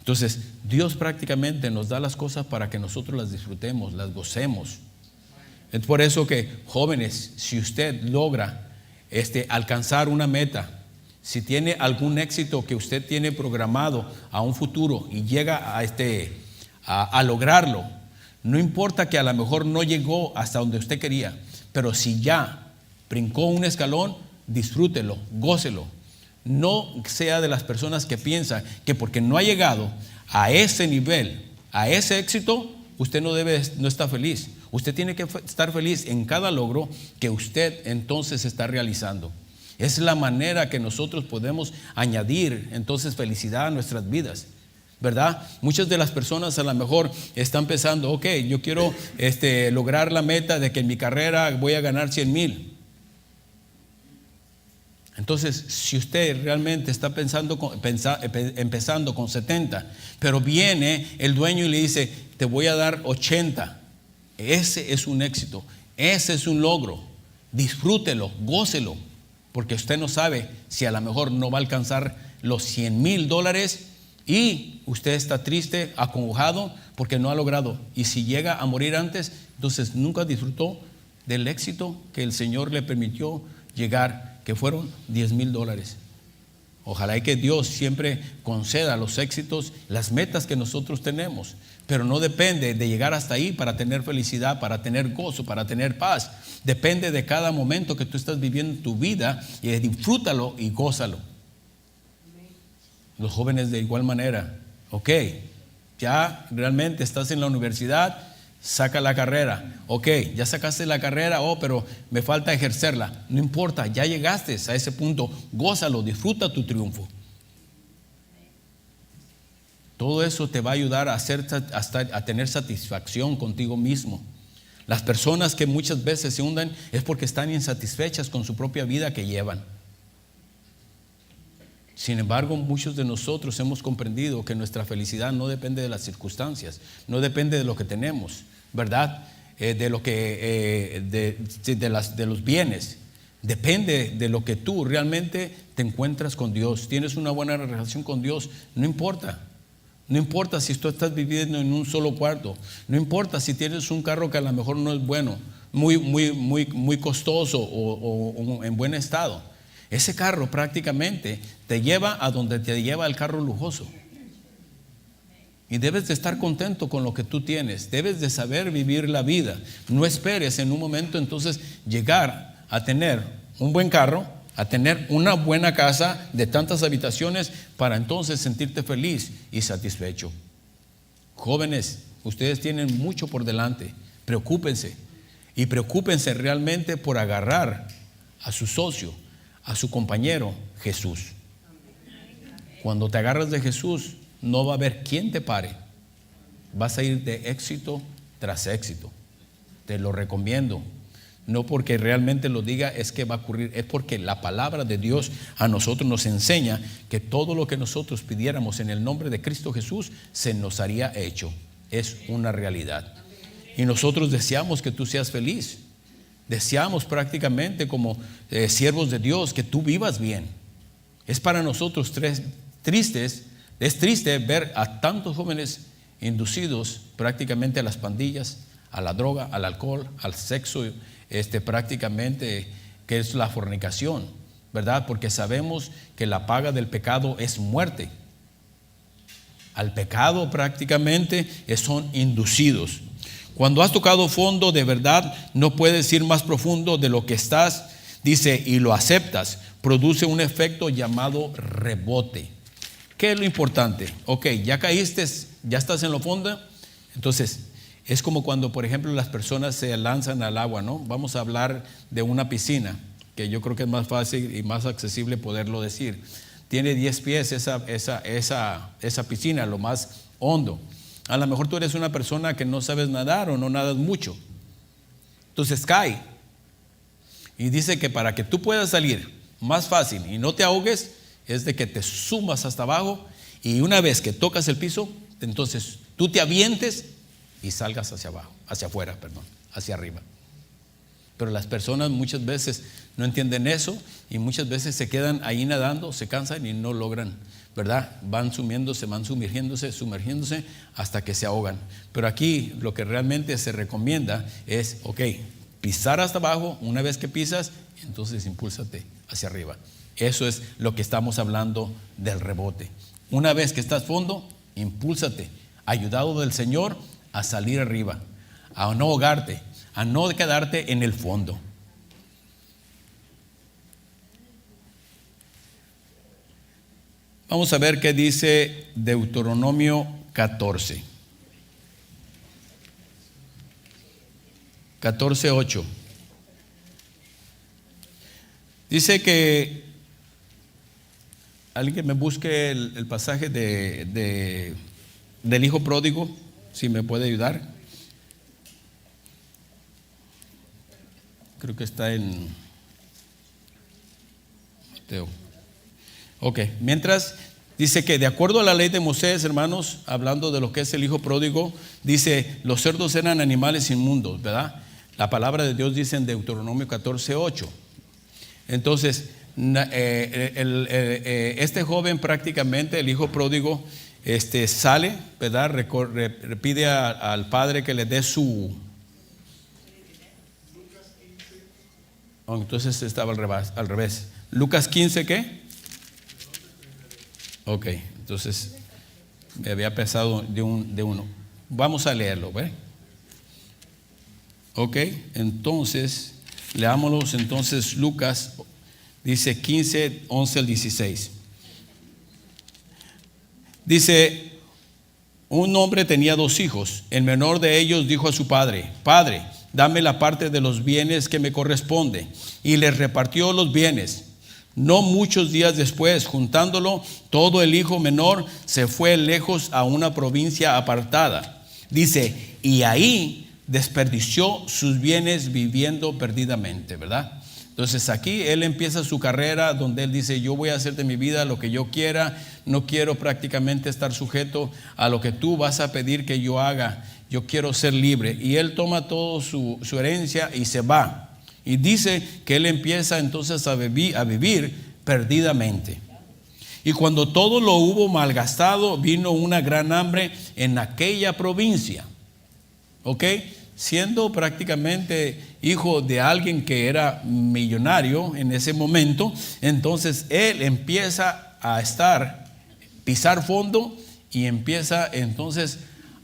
Entonces, Dios prácticamente nos da las cosas para que nosotros las disfrutemos, las gocemos. Es por eso que, jóvenes, si usted logra alcanzar una meta, si tiene algún éxito que usted tiene programado a un futuro y llega a lograrlo, no importa que a lo mejor no llegó hasta donde usted quería, pero si ya brincó un escalón, disfrútelo, gócelo. No sea de las personas que piensan que porque no ha llegado a ese nivel, a ese éxito, usted no está feliz. Usted tiene que estar feliz en cada logro que usted entonces está realizando. Es la manera que nosotros podemos añadir entonces felicidad a nuestras vidas, ¿verdad? Muchas de las personas a lo mejor están pensando, ok, yo quiero lograr la meta de que en mi carrera voy a ganar 100,000. Entonces, si usted realmente está empezando con 70, pero viene el dueño y le dice, te voy a dar 80, ese es un éxito, ese es un logro. Disfrútelo, gócelo, porque usted no sabe si a lo mejor no va a alcanzar los $100,000 y usted está triste, acongojado porque no ha logrado. Y si llega a morir antes, entonces nunca disfrutó del éxito que el Señor le permitió llegar, que fueron $10,000. Ojalá y que Dios siempre conceda los éxitos, las metas que nosotros tenemos, pero no depende de llegar hasta ahí para tener felicidad, para tener gozo, para tener paz. Depende de cada momento que tú estás viviendo en tu vida, y disfrútalo y gózalo. Los jóvenes de igual manera, ok, ya realmente estás en la universidad, saca la carrera. Ok, ya sacaste la carrera, pero me falta ejercerla. No importa, ya llegaste a ese punto, gózalo, disfruta tu triunfo. Todo eso te va a ayudar a tener satisfacción contigo mismo. Las personas que muchas veces se hunden es porque están insatisfechas con su propia vida que llevan. Sin embargo, muchos de nosotros hemos comprendido que nuestra felicidad no depende de las circunstancias, no depende de lo que tenemos, ¿verdad? De los bienes. Depende de lo que tú realmente te encuentras con Dios. Tienes una buena relación con Dios, no importa. No importa si tú estás viviendo en un solo cuarto. No importa si tienes un carro que a lo mejor no es bueno, muy costoso o en buen estado. Ese carro prácticamente te lleva a donde te lleva el carro lujoso. Y debes de estar contento con lo que tú tienes. Debes de saber vivir la vida. No esperes en un momento entonces llegar a tener un buen carro, a tener una buena casa de tantas habitaciones para entonces sentirte feliz y satisfecho. Jóvenes, ustedes tienen mucho por delante. Preocúpense, y preocúpense realmente por agarrar a su socio, a su compañero, Jesús. Cuando te agarras de Jesús, no va a haber quien te pare. Vas a ir de éxito tras éxito. Te lo recomiendo. No porque realmente lo diga es que va a ocurrir, es porque la palabra de Dios a nosotros nos enseña que todo lo que nosotros pidiéramos en el nombre de Cristo Jesús se nos haría hecho. Es una realidad. Y nosotros deseamos que tú seas feliz. Deseamos prácticamente como siervos de Dios que tú vivas bien. Es para nosotros es triste ver a tantos jóvenes inducidos prácticamente a las pandillas, a la droga, al alcohol, al sexo, prácticamente que es la fornicación, ¿verdad? Porque sabemos que la paga del pecado es muerte. Al pecado prácticamente son inducidos. Cuando has tocado fondo de verdad, no puedes ir más profundo de lo que estás, dice, y lo aceptas, produce un efecto llamado rebote. ¿Qué es lo importante? Ok, ya caíste, ya estás en lo fondo. Entonces, es como cuando, por ejemplo, las personas se lanzan al agua, ¿no? Vamos a hablar de una piscina, que yo creo que es más fácil y más accesible poderlo decir. Tiene 10 pies esa piscina, lo más hondo. A lo mejor tú eres una persona que no sabes nadar o no nadas mucho. Entonces cae. Y dice que para que tú puedas salir más fácil y no te ahogues, es de que te sumas hasta abajo y una vez que tocas el piso, entonces tú te avientes y salgas hacia abajo, hacia arriba. Pero las personas muchas veces no entienden eso y muchas veces se quedan ahí nadando, se cansan y no logran, ¿verdad? Van sumergiéndose hasta que se ahogan. Pero aquí lo que realmente se recomienda es, ok, pisar hasta abajo. Una vez que pisas, entonces impúlsate hacia arriba. Eso es lo que estamos hablando del rebote. Una vez que estás fondo, impúlsate, ayudado del Señor, a salir arriba, a no ahogarte, a no quedarte en el fondo. Vamos a ver qué dice Deuteronomio 14:8. Dice que alguien que me busque el pasaje del hijo pródigo, si me puede ayudar. Creo que está en Mateo. Ok, mientras dice que de acuerdo a la ley de Moisés, hermanos, hablando de lo que es el hijo pródigo, dice, los cerdos eran animales inmundos, ¿verdad? La palabra de Dios dice en Deuteronomio 14:8. Entonces, este joven prácticamente, el hijo pródigo, sale, ¿verdad? Pide al padre que le dé su... Oh, entonces estaba al revés. Lucas 15, ¿qué? Ok, entonces me había pensado de uno. Vamos a leerlo, ¿ve? Ok, entonces leámoslos. Entonces Lucas dice 15, 11 al 16. Dice, un hombre tenía 2 hijos. El menor de ellos dijo a su padre, Padre, dame la parte de los bienes que me corresponde. Y les repartió los bienes. No muchos días después, juntándolo, todo el hijo menor se fue lejos a una provincia apartada. Dice, y ahí desperdició sus bienes viviendo perdidamente, ¿verdad? Entonces aquí él empieza su carrera donde él dice, yo voy a hacer de mi vida lo que yo quiera, no quiero prácticamente estar sujeto a lo que tú vas a pedir que yo haga, yo quiero ser libre. Y él toma toda su herencia y se va. Y dice que él empieza entonces a vivir perdidamente. Y cuando todo lo hubo malgastado, vino una gran hambre en aquella provincia. ¿Ok? Siendo prácticamente hijo de alguien que era millonario en ese momento, entonces él empieza a pisar fondo y empieza entonces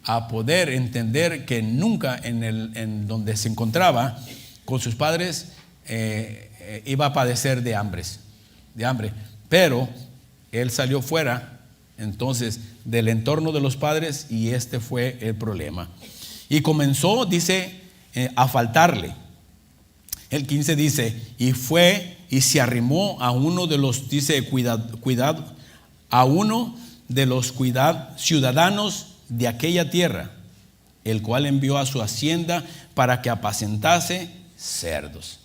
a poder entender que nunca en donde se encontraba con sus padres iba a padecer de hambre, pero él salió fuera entonces del entorno de los padres y este fue el problema. Y comenzó, dice, a faltarle. El 15 dice, y fue y se arrimó a uno de los, dice, a uno de los ciudadanos de aquella tierra. el cual envió a su hacienda para que apacentase cerdos.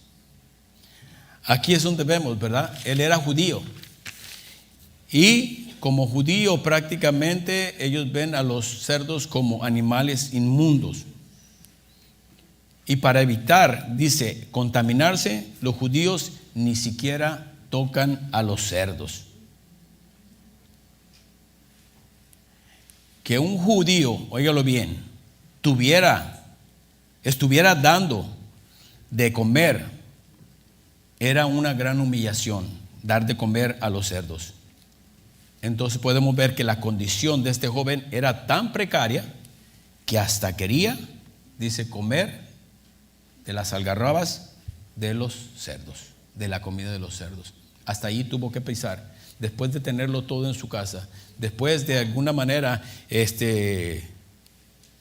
Aquí es donde vemos, ¿verdad? Él era judío. Y como judío prácticamente ellos ven a los cerdos como animales inmundos. Y para evitar, dice, contaminarse, los judíos ni siquiera tocan a los cerdos. Que un judío, óigalo bien, estuviera dando de comer, era una gran humillación, dar de comer a los cerdos. Entonces podemos ver que la condición de este joven era tan precaria que hasta quería, dice, comer de las algarrobas de los cerdos, de la comida de los cerdos. Hasta allí tuvo que pisar, después de tenerlo todo en su casa, después de alguna manera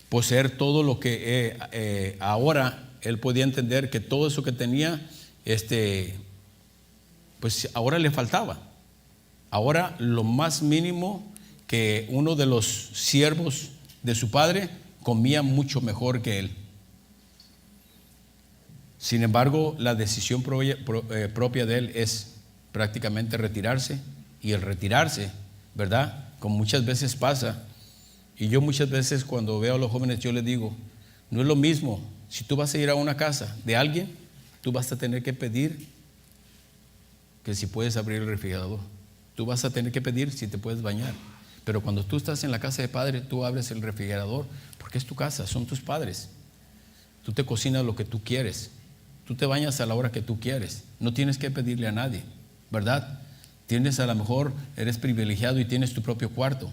poseer todo lo que ahora él podía entender que todo eso que tenía, pues ahora le faltaba. Ahora lo más mínimo que uno de los siervos de su padre comía mucho mejor que él. Sin embargo, la decisión propia de él es prácticamente retirarse. Y el retirarse, ¿verdad? Como muchas veces pasa. Y yo muchas veces cuando veo a los jóvenes yo les digo, no es lo mismo. Si tú vas a ir a una casa de alguien, tú vas a tener que pedir que si puedes abrir el refrigerador. Tú vas a tener que pedir si te puedes bañar. Pero cuando tú estás en la casa de padre, tú abres el refrigerador porque es tu casa, son tus padres. Tú te cocinas lo que tú quieres. Tú te bañas a la hora que tú quieres. No tienes que pedirle a nadie, ¿verdad? Tienes, a lo mejor eres privilegiado y tienes tu propio cuarto.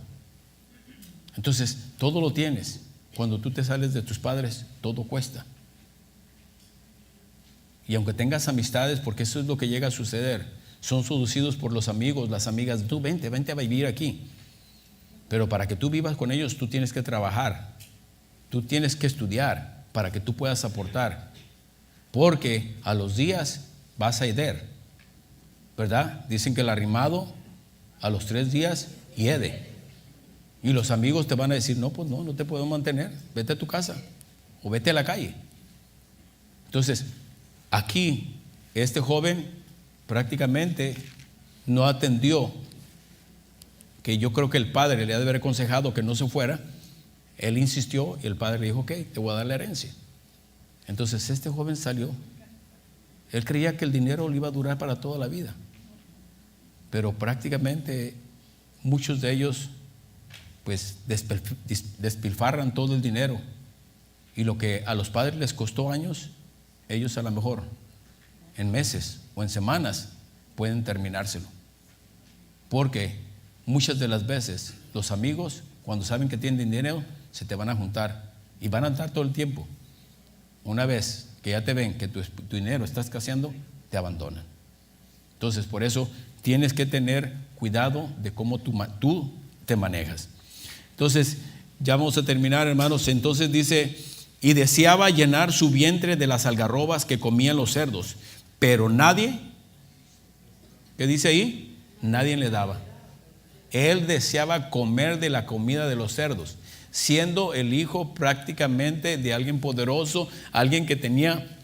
Entonces, todo lo tienes. Cuando tú te sales de tus padres, todo cuesta. Y aunque tengas amistades, porque eso es lo que llega a suceder, son seducidos por los amigos, las amigas. Tú vente a vivir aquí. Pero para que tú vivas con ellos, tú tienes que trabajar. Tú tienes que estudiar para que tú puedas aportar. Porque a los días vas a heder, ¿verdad? Dicen que el arrimado a los 3 días hiede. Y los amigos te van a decir, no, pues no te puedo mantener. Vete a tu casa o vete a la calle. Entonces, aquí este joven prácticamente no atendió, que yo creo que el padre le ha de haber aconsejado que no se fuera. Él insistió y el padre le dijo, ok, te voy a dar la herencia. Entonces este joven salió. Él creía que el dinero le iba a durar para toda la vida, pero prácticamente muchos de ellos pues despilfarran todo el dinero, y lo que a los padres les costó años, ellos a lo mejor en meses o en semanas pueden terminárselo. Porque muchas de las veces los amigos, cuando saben que tienen dinero, se te van a juntar y van a andar todo el tiempo. Una vez que ya te ven que tu dinero está escaseando, te abandonan. Entonces, por eso tienes que tener cuidado de cómo tú te manejas. Entonces, ya vamos a terminar, hermanos. Entonces dice, y deseaba llenar su vientre de las algarrobas que comían los cerdos, pero nadie, ¿qué dice ahí? Nadie le daba. Él deseaba comer de la comida de los cerdos, siendo el hijo prácticamente de alguien poderoso, alguien que tenía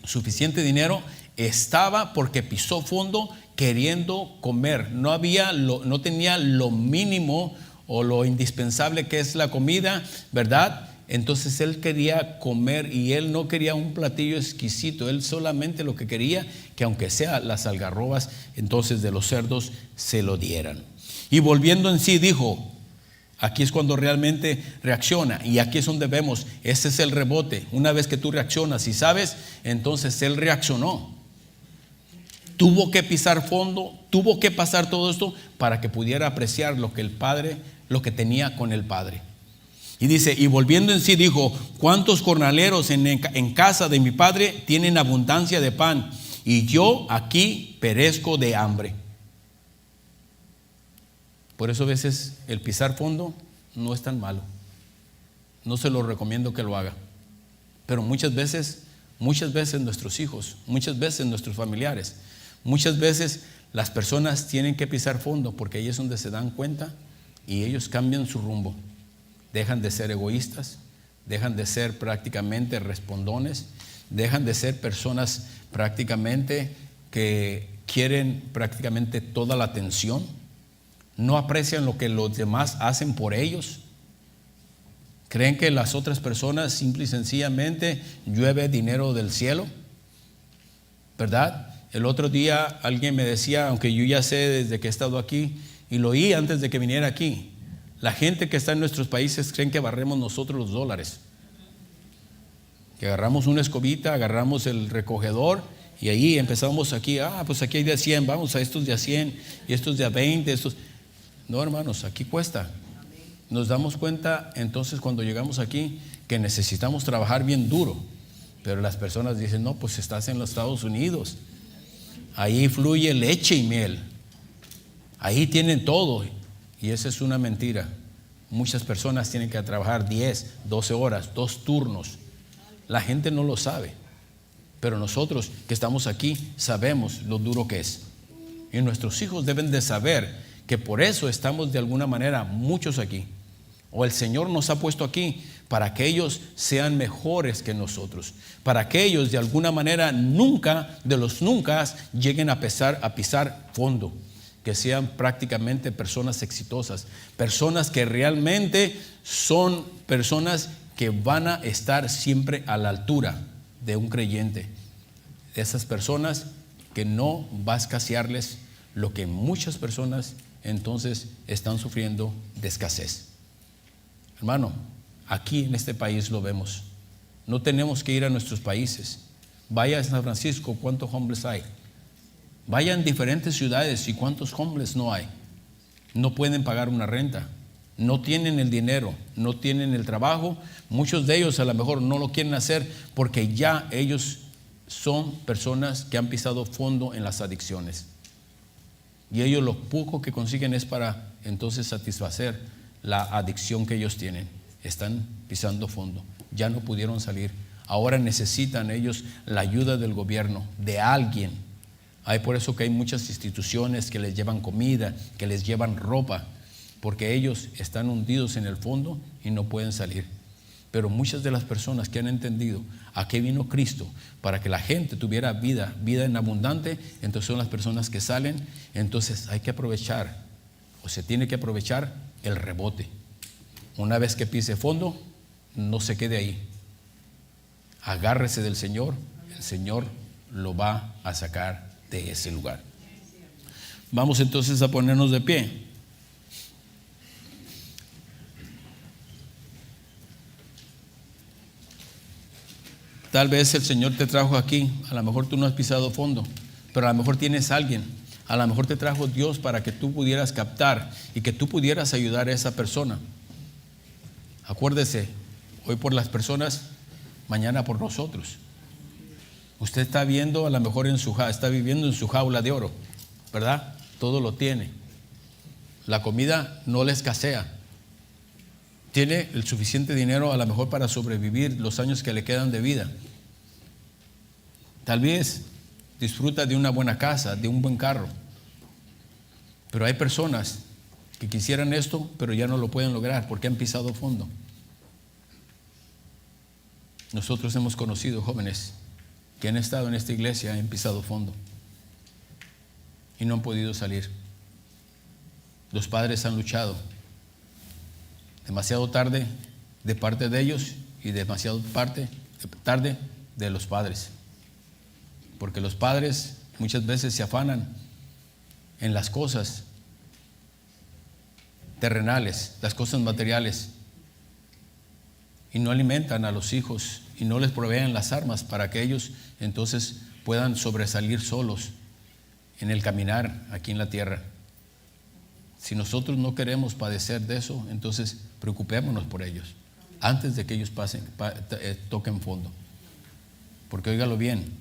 suficiente dinero. Estaba, porque pisó fondo, queriendo comer. No tenía lo mínimo o lo indispensable que es la comida, ¿verdad? Entonces él quería comer, y él no quería un platillo exquisito. Él solamente lo que quería, que aunque sea las algarrobas entonces de los cerdos, se lo dieran. Y volviendo en sí dijo, aquí es cuando realmente reacciona, y aquí es donde vemos, ese es el rebote. Una vez que tú reaccionas y sabes, entonces él reaccionó. Tuvo que pisar fondo, tuvo que pasar todo esto para que pudiera apreciar lo que tenía con el Padre. Y dice, y volviendo en sí dijo, ¿cuántos jornaleros en casa de mi padre tienen abundancia de pan, y yo aquí perezco de hambre? Por eso a veces el pisar fondo no es tan malo. No se lo recomiendo que lo haga. Pero muchas veces nuestros hijos, muchas veces nuestros familiares, muchas veces las personas tienen que pisar fondo, porque ahí es donde se dan cuenta y ellos cambian su rumbo. Dejan de ser egoístas, dejan de ser prácticamente respondones, dejan de ser personas prácticamente que quieren prácticamente toda la atención, no aprecian lo que los demás hacen por ellos, creen que las otras personas simple y sencillamente llueve dinero del cielo, ¿verdad? El otro día alguien me decía, aunque yo ya sé desde que he estado aquí y lo oí antes de que viniera aquí, la gente que está en nuestros países creen que barremos nosotros los dólares, que agarramos una escobita, agarramos el recogedor y ahí empezamos aquí, pues aquí hay de 100, vamos a estos de a 100 y estos de a 20, estos. No, hermanos, aquí cuesta. Nos damos cuenta entonces cuando llegamos aquí que necesitamos trabajar bien duro, pero las personas dicen, no, pues estás en los Estados Unidos, ahí fluye leche y miel, ahí tienen todo, y esa es una mentira. Muchas personas tienen que trabajar 10, 12 horas, 2 turnos. La gente no lo sabe, pero nosotros que estamos aquí sabemos lo duro que es, y nuestros hijos deben de saber que por eso estamos de alguna manera muchos aquí, o el Señor nos ha puesto aquí para que ellos sean mejores que nosotros, para que ellos de alguna manera nunca, de los nunca, lleguen a pisar fondo, que sean prácticamente personas exitosas, personas que realmente son personas que van a estar siempre a la altura de un creyente, esas personas que no va a escasearles lo que muchas personas entonces están sufriendo de escasez. Hermano, aquí en este país lo vemos. No tenemos que ir a nuestros países. Vaya a San Francisco, ¿cuántos homeless hay? Vaya en diferentes ciudades y ¿cuántos homeless no hay? No pueden pagar una renta, no tienen el dinero, no tienen el trabajo. Muchos de ellos a lo mejor no lo quieren hacer porque ya ellos son personas que han pisado fondo en las adicciones. Y ellos lo poco que consiguen es para entonces satisfacer la adicción que ellos tienen. Están pisando fondo, ya no pudieron salir. Ahora necesitan ellos la ayuda del gobierno, de alguien. Hay por eso que hay muchas instituciones que les llevan comida, que les llevan ropa, porque ellos están hundidos en el fondo y no pueden salir. Pero muchas de las personas que han entendido a qué vino Cristo, para que la gente tuviera vida en abundante, entonces son las personas que salen. Entonces hay que aprovechar, o se tiene que aprovechar el rebote. Una vez que pise fondo, no se quede ahí. Agárrese del Señor, el Señor lo va a sacar de ese lugar. Vamos entonces a ponernos de pie. Tal vez el Señor te trajo aquí, a lo mejor tú no has pisado fondo, pero a lo mejor tienes a alguien, a lo mejor te trajo Dios para que tú pudieras captar y que tú pudieras ayudar a esa persona. Acuérdese, hoy por las personas, mañana por nosotros. Usted está viendo a lo mejor está viviendo en su jaula de oro, ¿verdad? Todo lo tiene. La comida no le escasea. Tiene el suficiente dinero a lo mejor para sobrevivir los años que le quedan de vida. Tal vez disfruta de una buena casa, de un buen carro. Pero hay personas que quisieran esto, pero ya no lo pueden lograr porque han pisado fondo. Nosotros hemos conocido jóvenes que han estado en esta iglesia, han pisado fondo y no han podido salir. Los padres han luchado demasiado tarde de parte de ellos y demasiado tarde de los padres, porque los padres muchas veces se afanan en las cosas terrenales, las cosas materiales, y no alimentan a los hijos y no les proveen las armas para que ellos entonces puedan sobresalir solos en el caminar aquí en la tierra. Si nosotros no queremos padecer de eso, entonces preocupémonos por ellos antes de que ellos toquen fondo. Porque óigalo bien,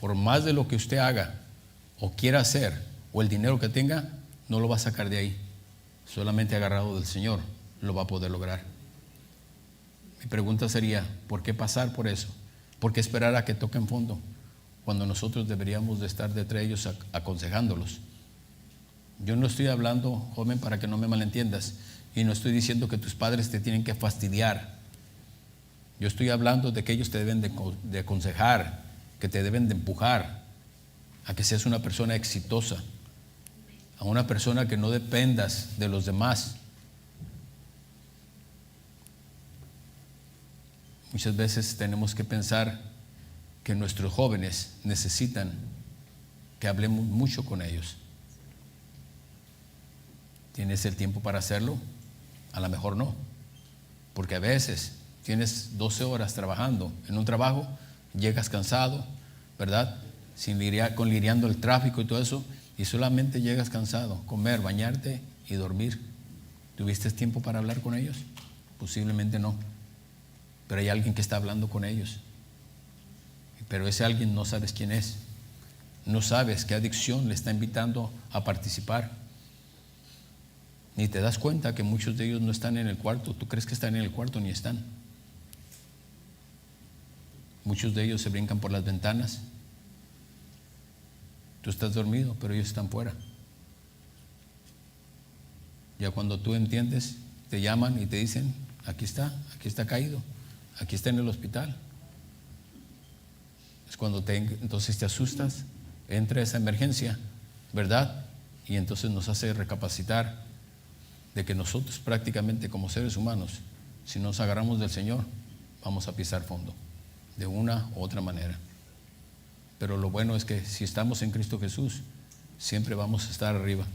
por más de lo que usted haga o quiera hacer o el dinero que tenga, no lo va a sacar de ahí. Solamente agarrado del Señor lo va a poder lograr. Mi pregunta sería, ¿por qué pasar por eso? ¿Por qué esperar a que toquen fondo cuando nosotros deberíamos de estar detrás de ellos aconsejándolos? Yo no estoy hablando, joven, para que no me malentiendas, y no estoy diciendo que tus padres te tienen que fastidiar. Yo estoy hablando de que ellos te deben de aconsejar, que te deben de empujar a que seas una persona exitosa, a una persona que no dependas de los demás. Muchas veces tenemos que pensar que nuestros jóvenes necesitan que hablemos mucho con ellos. ¿Tienes el tiempo para hacerlo? A lo mejor no, porque a veces tienes 12 horas trabajando en un trabajo, llegas cansado, ¿verdad? Lidiando el tráfico y todo eso, y solamente llegas cansado, comer, bañarte y dormir. ¿Tuviste tiempo para hablar con ellos? Posiblemente no, pero hay alguien que está hablando con ellos, pero ese alguien no sabes quién es, no sabes qué adicción le está invitando a participar, ni te das cuenta que muchos de ellos no están en el cuarto. Tú crees que están en el cuarto, ni están. Muchos de ellos se brincan por las ventanas. Tú estás dormido, pero ellos están fuera. Ya cuando tú entiendes, te llaman y te dicen: aquí está caído, aquí está en el hospital. Es cuando entonces te asustas, entra esa emergencia, ¿verdad? Y entonces nos hace recapacitar de que nosotros prácticamente como seres humanos, si nos agarramos del Señor, vamos a pisar fondo, de una u otra manera. Pero lo bueno es que si estamos en Cristo Jesús, siempre vamos a estar arriba.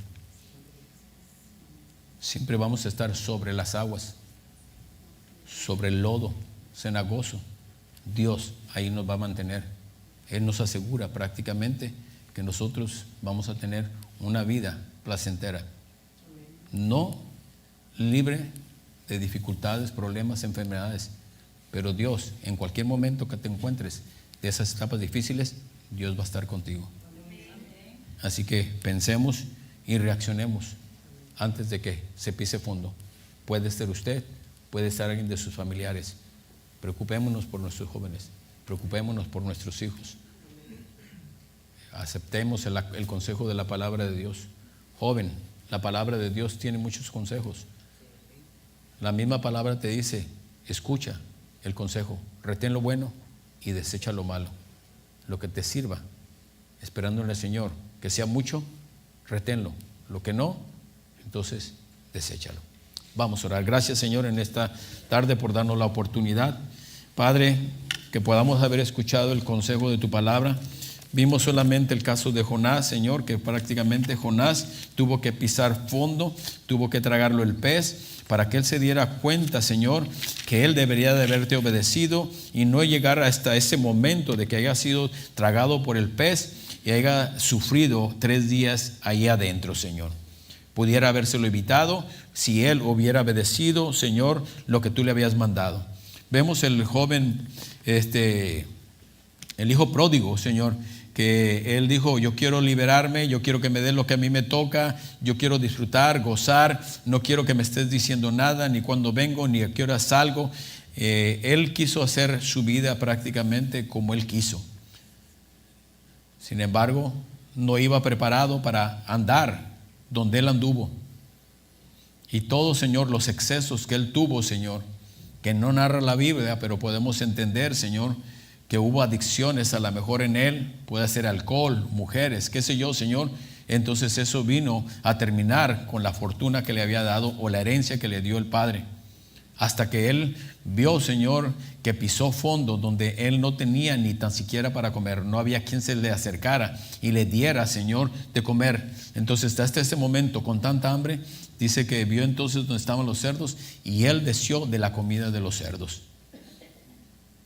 Siempre vamos a estar sobre las aguas, sobre el lodo cenagoso. Dios ahí nos va a mantener. Él nos asegura prácticamente que nosotros vamos a tener una vida placentera. No libre de dificultades, problemas, enfermedades, pero Dios, en cualquier momento que te encuentres de esas etapas difíciles, Dios va a estar contigo. Así que pensemos y reaccionemos antes de que se pise fondo. Puede ser usted, puede ser alguien de sus familiares. Preocupémonos por nuestros jóvenes, preocupémonos por nuestros hijos. Aceptemos el consejo de la palabra de Dios. Joven, la palabra de Dios tiene muchos consejos. La misma palabra te dice: escucha el consejo, retén lo bueno y desecha lo malo. Lo que te sirva, esperando en el Señor, que sea mucho, reténlo. Lo que no, entonces deséchalo. Vamos a orar. Gracias, Señor, en esta tarde por darnos la oportunidad, Padre, que podamos haber escuchado el consejo de tu palabra. Vimos solamente el caso de Jonás, Señor, que prácticamente Jonás tuvo que pisar fondo, tuvo que tragarlo el pez, para que él se diera cuenta, Señor, que él debería de haberte obedecido y no llegar hasta ese momento de que haya sido tragado por el pez y haya sufrido 3 días ahí adentro, Señor. Pudiera habérselo evitado si él hubiera obedecido, Señor, lo que tú le habías mandado. Vemos el joven, el hijo pródigo, Señor, que él dijo: yo quiero liberarme, yo quiero que me den lo que a mí me toca, yo quiero disfrutar, gozar, no quiero que me estés diciendo nada, ni cuándo vengo, ni a qué hora salgo. Él quiso hacer su vida prácticamente como él quiso. Sin embargo, no iba preparado para andar donde él anduvo. Y todo, Señor, los excesos que él tuvo, Señor, que no narra la Biblia, pero podemos entender, Señor, que hubo adicciones a lo mejor en él, puede ser alcohol, mujeres, qué sé yo, Señor. Entonces eso vino a terminar con la fortuna que le había dado o la herencia que le dio el Padre. Hasta que él vio, Señor, que pisó fondo donde él no tenía ni tan siquiera para comer. No había quien se le acercara y le diera, Señor, de comer. Entonces hasta este momento con tanta hambre, dice que vio entonces donde estaban los cerdos y él deseó de la comida de los cerdos.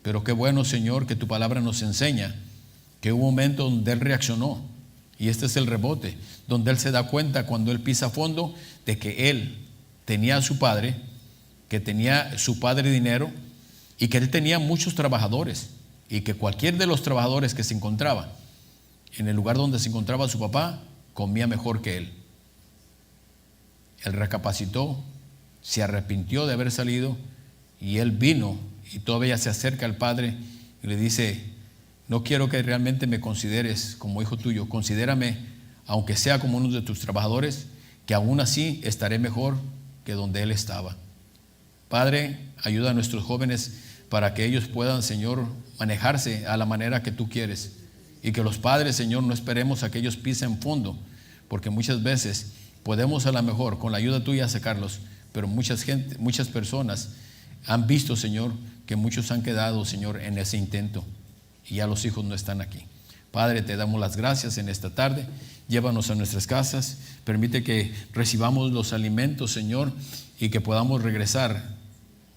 Pero qué bueno, Señor, que tu palabra nos enseña que hubo un momento donde él reaccionó. Y este es el rebote, donde él se da cuenta cuando él pisa fondo de que él tenía a su padre, que tenía su padre dinero y que él tenía muchos trabajadores y que cualquier de los trabajadores que se encontraba en el lugar donde se encontraba su papá comía mejor que él. Él recapacitó, se arrepintió de haber salido y él vino y todavía se acerca al padre y le dice: no quiero que realmente me consideres como hijo tuyo, considérame, aunque sea como uno de tus trabajadores, que aún así estaré mejor que donde él estaba. Padre, ayuda a nuestros jóvenes para que ellos puedan, Señor, manejarse a la manera que tú quieres. Y que los padres, Señor, no esperemos a que ellos pisen fondo, porque muchas veces podemos a lo mejor con la ayuda tuya sacarlos, pero muchas personas han visto, Señor, que muchos han quedado, Señor, en ese intento y ya los hijos no están aquí. Padre, te damos las gracias en esta tarde. Llévanos a nuestras casas, permite que recibamos los alimentos, Señor, y que podamos regresar,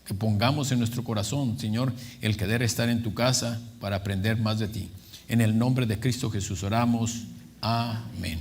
que pongamos en nuestro corazón, Señor, el querer estar en tu casa para aprender más de ti. En el nombre de Cristo Jesús oramos. Amén.